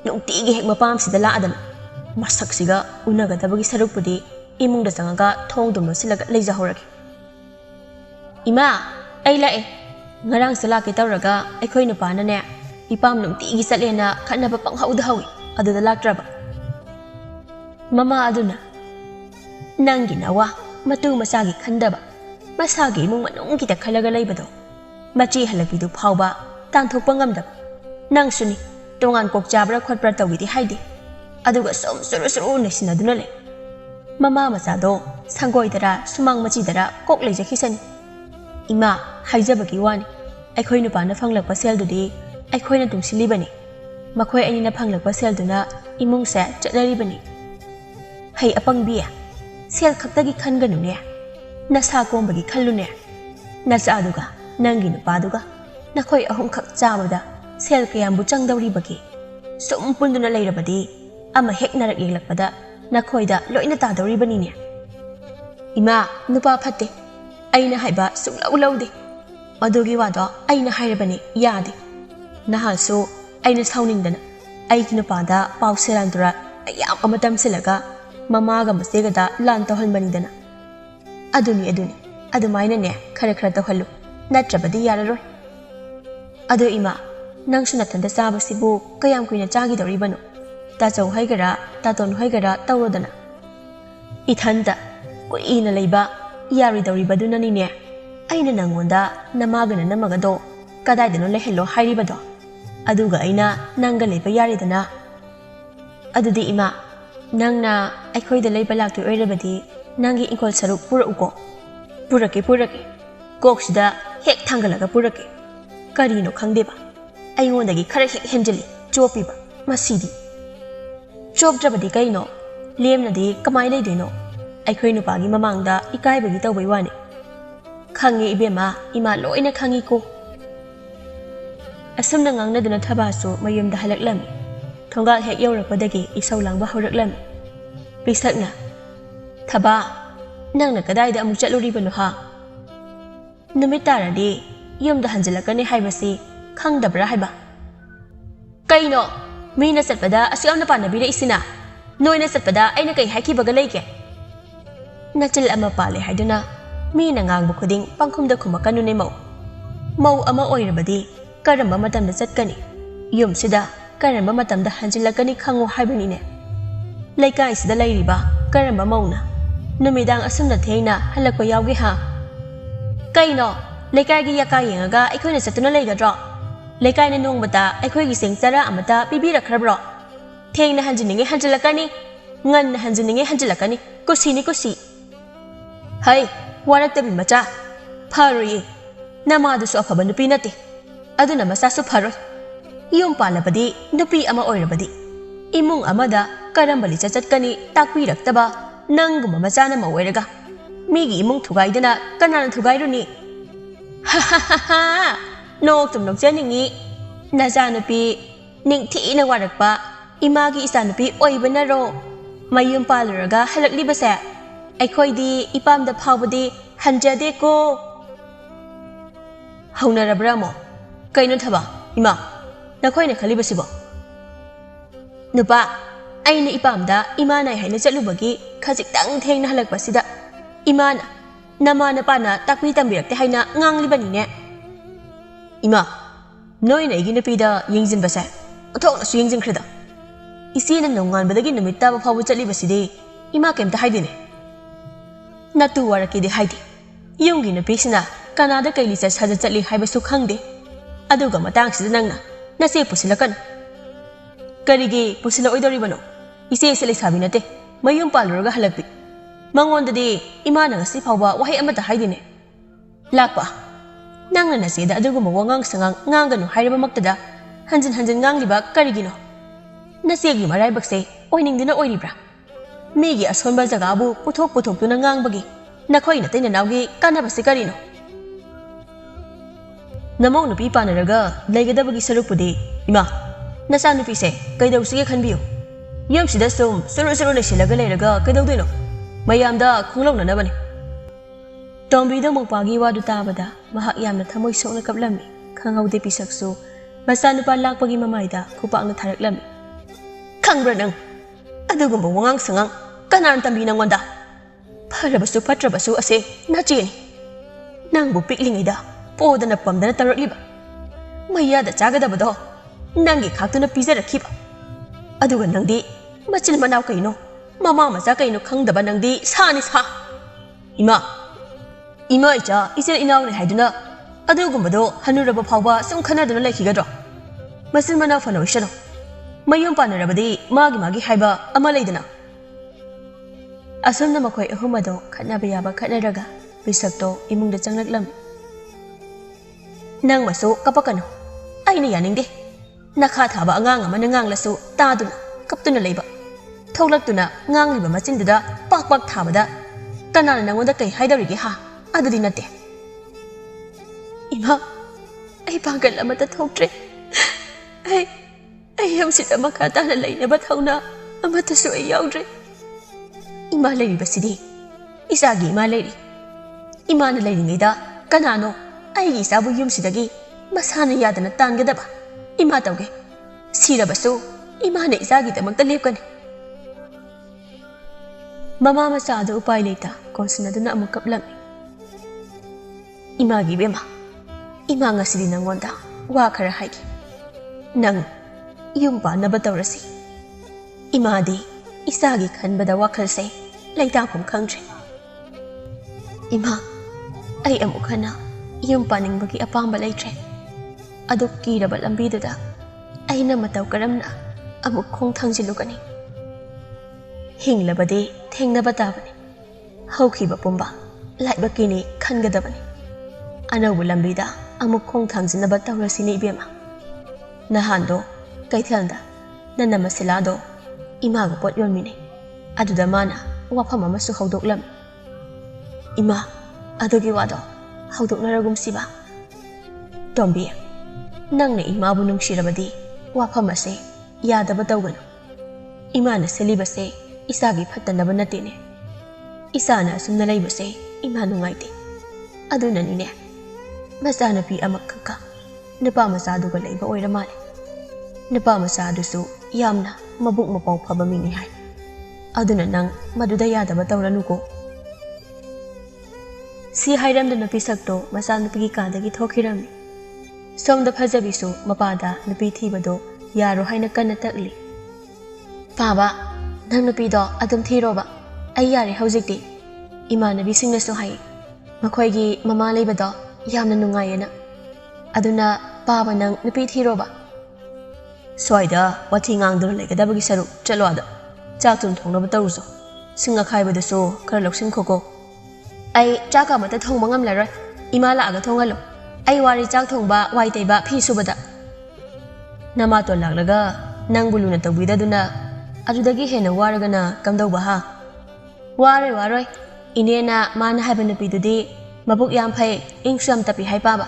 ꯅꯨꯡꯇꯤꯒꯤ ꯍꯦꯛ ꯃꯄꯥꯝꯁꯤꯗ ꯂꯥꯛꯑꯗꯅ ꯃꯁꯛꯁꯤꯒ ꯎꯅꯒꯗꯕꯒꯤ ꯁꯔꯨꯛꯄꯨꯗꯤ ꯏꯃꯨꯡꯗ ꯆꯪꯉꯒ ꯊꯣꯡꯗꯨꯝ ꯂꯣꯟꯁꯤꯜꯂꯒ ꯂꯩꯖꯍꯧꯔꯒꯦ ꯏꯃꯥ ꯑꯩ ꯂꯥꯛꯑꯦ ꯉꯔꯥꯡꯁꯨ ꯂꯥꯛꯀꯦ ꯇꯧꯔꯒ ꯑꯩꯈꯣꯏ ꯅꯨꯄꯥꯅꯅꯦ ꯏꯄꯥꯝ ꯅꯨꯡꯇꯤꯒꯤ ꯆꯠꯂꯦꯅ ꯈꯠꯅꯕ ꯄꯪꯍꯧꯗ ꯍꯧꯏ ꯑꯗꯨꯗ ꯂꯥꯛꯇ꯭ꯔꯕ ꯃꯃꯥ ꯑꯗꯨꯅ ꯅꯪꯒꯤ ꯅꯋꯥ ꯃꯇꯨ ꯃꯆꯥꯒꯤ ꯈꯟꯗꯕ ꯃꯁꯥꯒꯤ ꯏꯃꯨꯡ ꯃꯅꯨꯡꯒꯤꯗ ꯈꯜꯂꯒ ꯂꯩꯕꯗꯣ ꯃꯆꯦ ꯍꯜꯂꯛꯄꯤꯗꯨ ꯐꯥꯎꯕ ꯇꯥꯟꯊꯣꯛꯄ ꯉꯝꯗꯕ ꯅꯪꯁꯨꯅꯤ ꯇꯣꯉꯥꯟ ꯀꯣꯛ ꯆꯥꯕ꯭ꯔꯥ ꯈꯣꯠꯄ꯭ꯔꯥ ꯇꯧꯒꯤꯗꯤ ꯍꯥꯏꯗꯦ ꯑꯗꯨꯒ ꯁꯨꯝ ꯁꯨꯔꯨ ꯅꯩꯁꯤꯟꯅꯗꯨꯅ ꯂꯩ ꯃꯃꯥ ꯃꯆꯥꯗꯣ ꯁꯪꯒꯣꯏꯗꯔꯥ ꯁꯨꯃꯥꯡ ꯃꯆꯤꯗꯔꯥ ꯀꯣꯛ ꯂꯩꯖꯈꯤꯁꯅꯤ ꯏꯃꯥ ꯍꯥꯏꯖꯕꯒꯤ ꯋꯥꯅꯤ ꯑꯩꯈꯣꯏ ꯅꯨꯄꯥꯅ ꯐꯪꯂꯛꯄ ꯁꯦꯜꯗꯨꯗꯤ ꯑꯩꯈꯣꯏꯅ ꯇꯨꯡꯁꯤꯜꯂꯤꯕꯅꯤ ꯃꯈꯣꯏ ꯑꯅꯤꯅ ꯐꯪꯂꯛꯄ ꯁꯦꯜꯗꯨꯅ ꯏꯃꯨꯡꯁꯦ ꯆꯠꯅꯔꯤꯕꯅꯤ ꯍꯩ ꯑꯄꯪꯕꯤ ꯁꯦꯜ ꯈꯛꯇꯒꯤ ꯈꯟꯒꯅꯨꯅꯦ ꯅꯁꯥ ꯀꯣꯝꯕꯒꯤ ꯈꯜꯂꯨꯅꯦ ꯅꯆꯥꯗꯨꯒ ꯅꯪꯒꯤ ꯅꯨꯄꯥꯗꯨꯒ ꯅꯈꯣꯏ ꯑꯍꯨꯝꯈꯛ ꯆꯥꯕꯗ ꯁꯦꯜ ꯀꯌꯥꯝꯕꯨ ꯆꯪꯗꯧꯔꯤꯕꯒꯦ ꯁꯨꯝ ꯄꯨꯟꯗꯨꯅ ꯂꯩꯔꯕꯗꯤ ꯑꯃ ꯍꯦꯛ ꯅꯔꯛ ꯌꯦꯛꯂꯛꯄꯗ ꯅꯈꯣꯏꯗ ꯂꯣꯏꯅ ꯇꯥꯗꯧꯔꯤꯕꯅꯤꯅꯦ ꯏꯃꯥ ꯅꯨꯄꯥ ꯐꯠꯇꯦ ꯑꯩꯅ ꯍꯥꯏꯕ ꯁꯨꯡꯂꯧ ꯂꯧꯗꯦ ꯃꯗꯨꯒꯤ ꯋꯥꯗꯣ ꯑꯩꯅ ꯍꯥꯏꯔꯕꯅꯤ ꯌꯥꯗꯦ ꯅꯍꯥꯟꯁꯨ ꯑꯩꯅ ꯁꯥꯎꯅꯤꯡꯗꯅ ꯑꯩꯒꯤ ꯅꯨꯄꯥꯗ ꯄꯥꯎ ꯁꯦꯔꯥꯟ ꯇꯨꯔꯥꯟ ꯃꯌꯥꯝ ꯑꯃ ꯇꯝꯁꯤꯜꯂꯒ ꯃꯃꯥꯒ ꯃꯆꯦꯒꯗ ꯂꯥꯟ ꯇꯧꯍꯟꯕꯅꯤꯗꯅ ꯑꯗꯨꯅꯤ ꯑꯗꯨꯃꯥꯏꯅꯅꯦ ꯈꯔ ꯇꯧꯍꯜꯂꯨ ꯅꯠꯇ꯭ꯔꯕꯗꯤ ꯌꯥꯔꯔꯣꯏ ꯑꯗꯣ ꯏꯃꯥ ꯅꯪꯁꯨ ꯅꯊꯟꯗ ꯆꯥꯕꯁꯤꯕꯨ ꯀꯌꯥꯝ ꯀꯨꯏꯅ ꯆꯥꯈꯤꯗꯧꯔꯤꯕꯅꯣ ꯇꯥꯆꯧ ꯍꯩꯒꯔꯥ ꯇꯥꯇꯣꯟ ꯍꯩꯒꯔꯥ ꯇꯧꯔꯣꯗꯅ ꯏꯊꯟꯇ ꯀꯨꯏꯅ ꯂꯩꯕ ꯌꯥꯔꯣꯏꯗꯧꯔꯤꯕꯗꯨꯅꯅꯤꯅꯦ ꯑꯩꯅ ꯅꯪꯉꯣꯟꯗ ꯅꯃꯥꯒ ꯅꯅꯝꯃꯒꯗꯣ ꯀꯗꯥꯏꯗꯅꯣ ꯂꯩꯍꯜꯂꯣ ꯍꯥꯏꯔꯤꯕꯗꯣ ꯑꯗꯨꯒ ꯑꯩꯅ ꯅꯪꯒ ꯂꯩꯕ ꯌꯥꯔꯦꯗꯅ ꯑꯗꯨꯗꯤ ꯏꯃꯥ ꯅꯪꯅ ꯑꯩꯈꯣꯏꯗ ꯂꯩꯕ ꯂꯥꯛꯇꯣꯏ ꯑꯣꯏꯔꯕꯗꯤ ꯅꯪꯒꯤ ꯏꯪꯈꯣꯜ ꯁꯔꯨꯛ ꯄꯨꯔꯛꯎꯀꯣ ꯄꯨꯔꯛꯀꯦ ꯀꯣꯛꯁꯤꯗ ꯍꯦꯛ ꯊꯥꯡꯒꯠꯂꯒ ꯄꯨꯔꯛꯀꯦ ꯀꯔꯤꯅꯣ ꯈꯪꯗꯦꯕ ꯑꯩꯉꯣꯟꯗꯒꯤ ꯈꯔ ꯍꯦꯛ ꯍꯦꯟꯖꯤꯜꯂꯤ ꯆꯣꯞꯄꯤꯕ ꯃꯁꯤꯗꯤ ꯆꯣꯞꯇ꯭ꯔꯕꯗꯤ ꯀꯩꯅꯣ ꯂꯦꯝꯅꯗꯤ ꯀꯃꯥꯏ ꯂꯩꯗꯣꯏꯅꯣ ꯑꯩꯈꯣꯏ ꯅꯨꯄꯥꯒꯤ ꯃꯃꯥꯡꯗ ꯏꯀꯥꯏꯕꯒꯤ ꯇꯧꯕꯩ ꯋꯥꯅꯤ ꯈꯪꯉꯦ ꯏꯕꯦꯝꯃ ꯏꯃꯥ ꯂꯣꯏꯅ ꯈꯪꯉꯤꯀꯣ ꯑꯁꯨꯝꯅ ꯉꯥꯡꯅꯗꯨꯅ ꯊꯕꯥꯁꯨ ꯃꯌꯨꯝꯗ ꯍꯜꯂꯛꯂꯝꯃꯤ ꯊꯣꯡꯒꯥꯜ ꯍꯦꯛ ꯌꯧꯔꯛꯄꯗꯒꯤ ꯏꯁꯧ ꯂꯥꯡꯕ ꯍꯧꯔꯛꯂꯝꯃꯤ ꯄꯤꯁꯛꯅ ꯊꯕꯥ ꯅꯪꯅ ꯀꯗꯥꯏꯗ ꯑꯃꯨꯛ ꯆꯠꯂꯨꯔꯤꯕꯅꯣ ꯍꯥ ꯅꯨꯃꯤꯠ ꯇꯥꯔꯗꯤ ꯌꯨꯝꯗ ꯍꯟꯖꯤꯜꯂꯛꯀꯅꯤ ꯍꯥꯏꯕꯁꯤ ꯈꯪꯗꯕ꯭ꯔꯥ ꯍꯥꯏꯕ ꯀꯩꯅꯣ ꯃꯤꯅ ꯆꯠꯄꯗ ꯑꯁꯨꯛ ꯌꯥꯝꯅ ꯄꯥꯟꯅꯕꯤꯔꯛꯏꯁꯤꯅ ꯅꯣꯏꯅ ꯆꯠꯄꯗ ꯑꯩꯅ ꯀꯩ ꯍꯥꯏꯈꯤꯕꯒ ꯂꯩꯒꯦ ꯅꯆꯤꯜ ꯑꯃ ꯄꯥꯜꯂꯦ ꯍꯥꯏꯗꯨꯅ ꯃꯤꯅ ꯉꯥꯡꯕ ꯈꯨꯗꯤꯡ ꯄꯪꯈꯨꯝꯗ ꯈꯨꯝꯃꯛꯀꯅꯨꯅꯦ ꯃꯧ ꯑꯃ ꯑꯣꯏꯔꯕꯗꯤ ꯀꯔꯝꯕ ꯃꯇꯝꯗ ꯆꯠꯀꯅꯤ ꯌꯨꯝꯁꯤꯗ ꯀꯔꯝꯕ ꯃꯇꯝꯗ ꯍꯟꯖꯤꯜꯂꯛꯀꯅꯤ ꯈꯪꯉꯣ ꯍꯥꯏꯕꯅꯤꯅꯦ ꯂꯩꯀꯥꯏꯁꯤꯗ ꯂꯩꯔꯤꯕ ꯀꯔꯝꯕ ꯃꯧꯅ ꯅꯨꯃꯤꯗꯥꯡ ꯑꯁꯨꯝꯅ ꯊꯦꯡꯅ ꯍꯜꯂꯛꯄ ꯌꯥꯎꯒꯦ ꯍꯥ ꯀꯩꯅꯣ ꯂꯩꯀꯥꯏꯒꯤ ꯌꯥꯀꯥ ꯌꯦꯡꯉꯒ ꯑꯩꯈꯣꯏꯅ ꯆꯠꯇꯨꯅ ꯂꯩꯒꯗ꯭ꯔꯣ ꯂꯩꯀꯥꯏꯅ ꯅꯣꯡꯃꯇ ꯑꯩꯈꯣꯏꯒꯤ ꯆꯦꯡ ꯆꯔꯥ ꯑꯃꯇ ꯄꯤꯕꯤꯔꯛꯈ꯭ꯔꯕ꯭ꯔꯣ ꯊꯦꯡꯅ ꯍꯟꯖꯤꯟꯅꯤꯡꯉꯦ ꯍꯟꯖꯤꯜꯂꯛꯀꯅꯤ ꯉꯟꯅ ꯍꯟꯖꯤꯟꯅꯤꯡꯉꯦ ꯍꯟꯖꯤꯜꯂꯛꯀꯅꯤ ꯀꯨꯁꯤ ꯍꯩ ꯋꯥꯔꯛꯇꯕꯤ ꯃꯆꯥ ꯐꯔꯣꯏꯌꯦ ꯅꯃꯥꯗꯨꯁꯨ ꯑꯐꯕ ꯅꯨꯄꯤ ꯅꯠꯇꯦ ꯑꯗꯨꯅ ꯃꯆꯥꯁꯨ ꯐꯔꯣꯏ Yum palabadi nupi ama oirabadi. Imung amada karambali chachakani takpiraktaba nanguma machana ma oiraga. Migi imung thugaidana kanana thugairuni. Ha ha ha ha! Noktum nokjaningi. Najanupi ningthina warakpa imagi isanupi oibanaro. Mayum paluraga halaklibase. Aikhoidi ipamda phawbadi hanjade ko. Haunarabra mo. Kaino thaba ima. Nakhoina khalibasibo. Nupa aina ipamda imana haina chalubagi khajiktang thengna halakpasida imana namana pana takpi tambirakte haina nganglibanine. Ima noina igi nupida yingjinbase othokna su yingjinkrida. Isina nonganbadagi numitta ba phawu chalibasidi ima kemta haidine. Natu warakidi haidi. Yungi nupisina kanada kailisa saja chali haibasu khangde. Aduga matangsida nangna nase pusilakan. Karigi pusila oidoribano. Ise sele sabinate mayum paluraga halakpi. Mangondadi imana ngasi phawba wahi amata haidine. Lakpa nangna naseda aduguma wangang sangang nganganu hairabamaktada hanjin hanjin ngangliba karigino. Nasegi maraibakse oiningdina oiribra. Migi asonba jagabu puthok tuna ngangbagi nakhoina taina nawgi kanabase karino. Namong nupi panaraga laigadabagi sarupudi ima nasa nupi se kaidawsige khanbiyo. Yamsida sum suru lesilaga leiraga kaidawdino. Mayamda khonglawna nabani. Tombida mokpagi wadu tabada mahak yamna thamoi sokna kaplami khanghaude pisaksu masa nupa lakpagi mamaida kupakna tharaklami. Khangbra nang adugumba wangang sangang kanan tambi nangonda. Pharabasu phatrabasu ase nachini. Nangbu piklingida podana pamdana tarakliba. Mayada chagadabado nangi khaktuna pijarakhiba. Aduga nangdi machil manaw kaino mama macha kaino khangdaba nangdi sani sa. Ima icha isel inawne haiduna adugumbado hanuraba phawba sum khanaduna laikhigadro. Masil manaw fano ishano. Mayum panarabadi magi haiba ama leidana. Asumna makhoi ahumado khatnaba yaba khatnaraga bisakto imungda changlaklam. Nang masu kapakano. Aina yaningde. Nakha thaba angang amana nganglasu taduna kaptuna leiba. Tholaktuna ngangliba machinduda pak thabada kanana nangonda kai haidawrige ha adudi nate. Ima ai pagal amata thoktre. Ai hamsida makata na lainaba thawna amata su ai yaudre. Ima leiribasidi isagi ima leiri. Ima na leiringida kanano ai isabu yumsidagi masana yadana tangadaba. Ima tawge sirabasu ima na isagi tamakta lepkani. Mama masada upay leita konsinaduna amuk kaplami. Imagi bema ima ngasidi nangonda wa khara haigi. Nang yumpa nabatawrasi. Imadi isagi khanbada wakhalse leita phum khangtre. Ima ai amuk hana yumpa ningbagi apamba leitre. Aduk kiraba lambiduda aina mataw karamna amuk khong thangsilukani. Hinglabadi thengnaba tabani. Haukhiba pumba laiba kini khangadabani. Anawbu lambida amuk khong thangsinaba tawrasini ibema. Nahando kaithalda nana masilado imaga pot yolmini. Aduda mana wafam amasu haudoklam. Ima adugi wado haudoknaragum siba. Tombi nangna imabu nungshirabadi wafam ase yadaba tawganu. Imana selibase isagi phatanaba natine. Isana asumna laibase ima nungaite. Adunanine masanapi amakkaka nupa masaduga laiba oiramale. Nupa masadusu yamna mabuk mapaw phaba mini hai. Aduna nang maduda yadaba tawranuko. Si hairamdana pisakto masanupigi kadagi thokirami. Somda phajabisu mapada nupi thibado yaro haina kanna takli. Paba nang nupido adum thiroba ai yare haujikti imanabisingnasu hai makhoigi mama leibado yamna nungayena aduna paba nang nupi thiroba soida wathi ngangdur legadabagi saru chaloada chaktum thongnaba taruso singa khaibadusu khara loksin khoko ai chaka mata thongba ngamlaroi ima la aga thongalo ai wari chak thongba wai teiba phi subada Namato laklaga nangbuluna tawbidaduna adudagi hena waragana kamdauba ha waroi inena mana haiba nupidudi mabuk yam phai ingsham tapi haipaba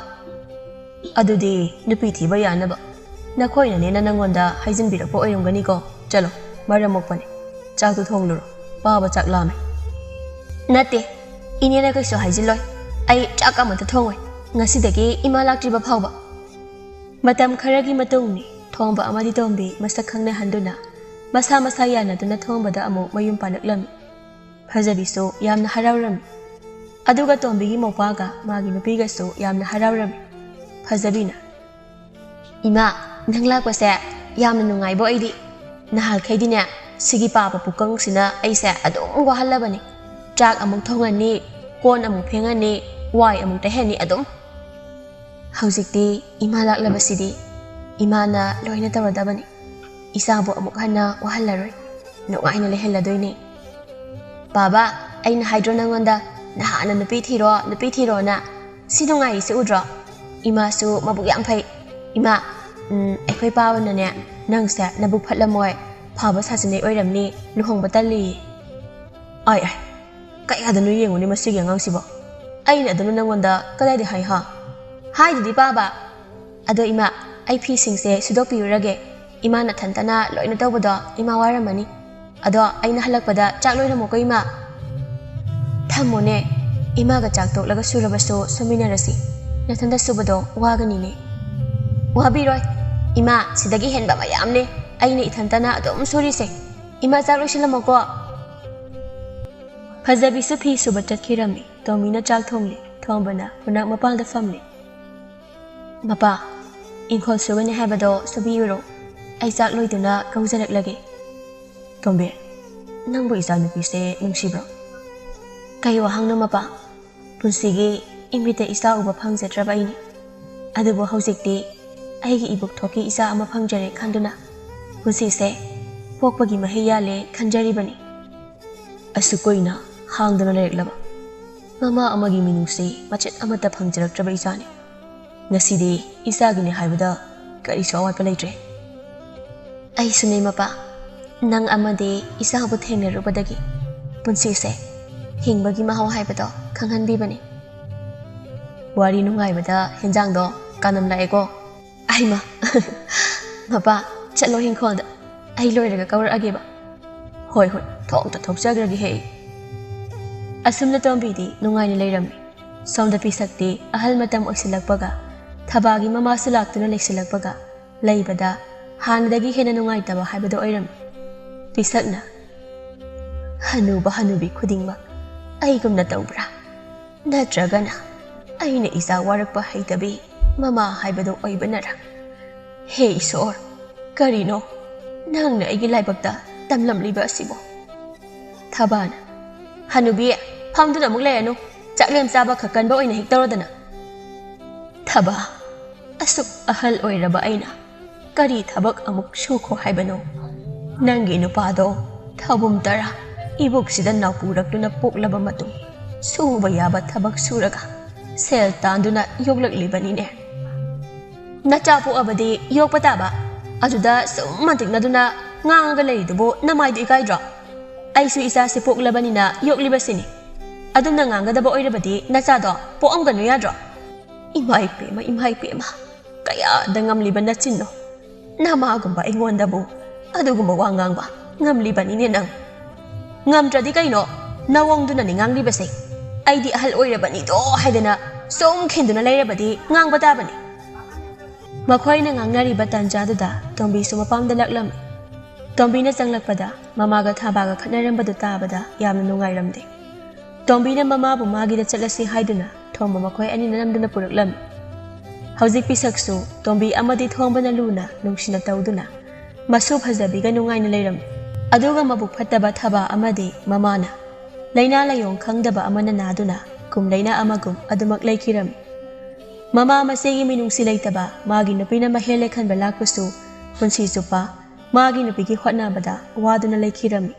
adudi nupi thiba yanaba nakhoina nena nangonda haijinbirakpo oirumgani ko chalo maramokpane chaktu thongluro baba chaklame nate inena kaiso haijiloi ai chaka mata thongoi ngasidagi ima laktriba phawba matam kharagi matungni thongba amadi tombi masak khangna handuna masa masa yana duna thongbada amu mayum panaklami Fajabiso yamna harawrami aduga tombigi mopaga magi nupiga so yamna harawrami Fajabina Ima nangla kwase yamna nungaibo aidi nahal khaidine sigi papa pukang sina aise adum wahalabani chak amuk thongani kon amuk phengani wai amuk taheni adum Haujikti ima laklabasidi imana loina tawadabani isabu amuk hana wahalaroi nungaina leheladoine Baba, aina hydro nangonda nahana nupi thiro na sinungai se udro ima su mabuk yam phai ima aikhoi pawana ne nangsa nabuk phatlamoy phaba sajine oiramni luhong batali ai kai adanu yenguni masigi angangsibo aina adanu nangonda kadai de hai ha hai di baba ado ima ai phi singse sudok piurage ima na thantana loina tawbodo ima waramani Ado aina halakpada chak loiramo ko ima Thamone ima ga chak toklaga surabaso suminarasi nathanda subado wagani ne Wabiroi ima sidagi henba mayamne aina ithantana adom suri se ima chak loisilamo ko Fajabi su phi suba chatkirami tomina chak thongli thongbana punak mapalda famli Mapa inkhol sugani habado subiyuro ai chak loiduna kaujarak lage Tombe, nangbo isa nupise nungsibro. Kayo wahang mapa, punsigi imbite isa uba phangjatraba ini. Adubo haujikti aigi ibuk thoki isa ama phangjare khanduna. Punsise pokpagi mahiyale khanjaribani. Asukoina hangdana leklaba. Mama amagi minungse machet amata phangjaraktraba isani. Ngasidi isagini haibada kari sawatpa leitre. Ai sunai mapa. Nang amade isa bu thengnarubadagi punsise hingbagi mahau haibado khanghanbibani wari nungaibada henjangdo kanam laego aima mapa chalo hingkhonda ai loiraga kawrageba hoi thongta thokjagragi he asumna tombidi nungaini leirami somda pisakti ahal matam oisilakpaga thabagi mama sulaktuna leksilakpaga leibada hanadagi hena nungaitaba haibado oirami Pisakna Hanuba hanubi khudingma aigumna tawbra natragana aina isa warakpa haitabi mama haibado oibanara He isor karino nangna aigi laibakta tamlamliba asibo Thabana Hanubi phamduna muk layanu chaklem chaba khakanba oina hiktarodana Thaba asuk ahal oiraba aina kari thabak amuk shukho haibano Nangi nupado thabum tara ibuk sida napurakduna poklaba matung suba yaba thabak suraga sel tanduna yoglaklibani ne Nachapu abadi yokpataba aduda sumantiknaduna ngangaga leidubo namaidu ikaidra aisu isa se poklabani na yoklibasini adumna ngangadaba oirabadi nachado poamganu yadra imai pema kaya dangamliba nachinno namagumba ingondabu Adugumba wangangba ngamlibani ne nang ngamtradi kaino nawongduna ni nganglibase aidi ahal oirabani do haidana som khenduna leirabadi ngangbatabani makhoina ngangnariba tanjaduda tombi sumapamda laklam tombina changlakpada mamaga thabaga khatnarambadu tabada yamna nungairamde tombina mamabu magida chatlasi haiduna thomba makhoi ani namduna puraklam haujik pisaksu tombi amadi thombana luna nungsina tawduna Masu Fajabiga nungaina leiram aduga mabuk phattaba thaba amadi mamana laina layong khangdaba amana naduna kum laina amagum adumak leikiram mama masegi minungsi leitaba magi nupina mahele khanba lakpasu punsi chupa magi nupigi hotnabada waduna leikiram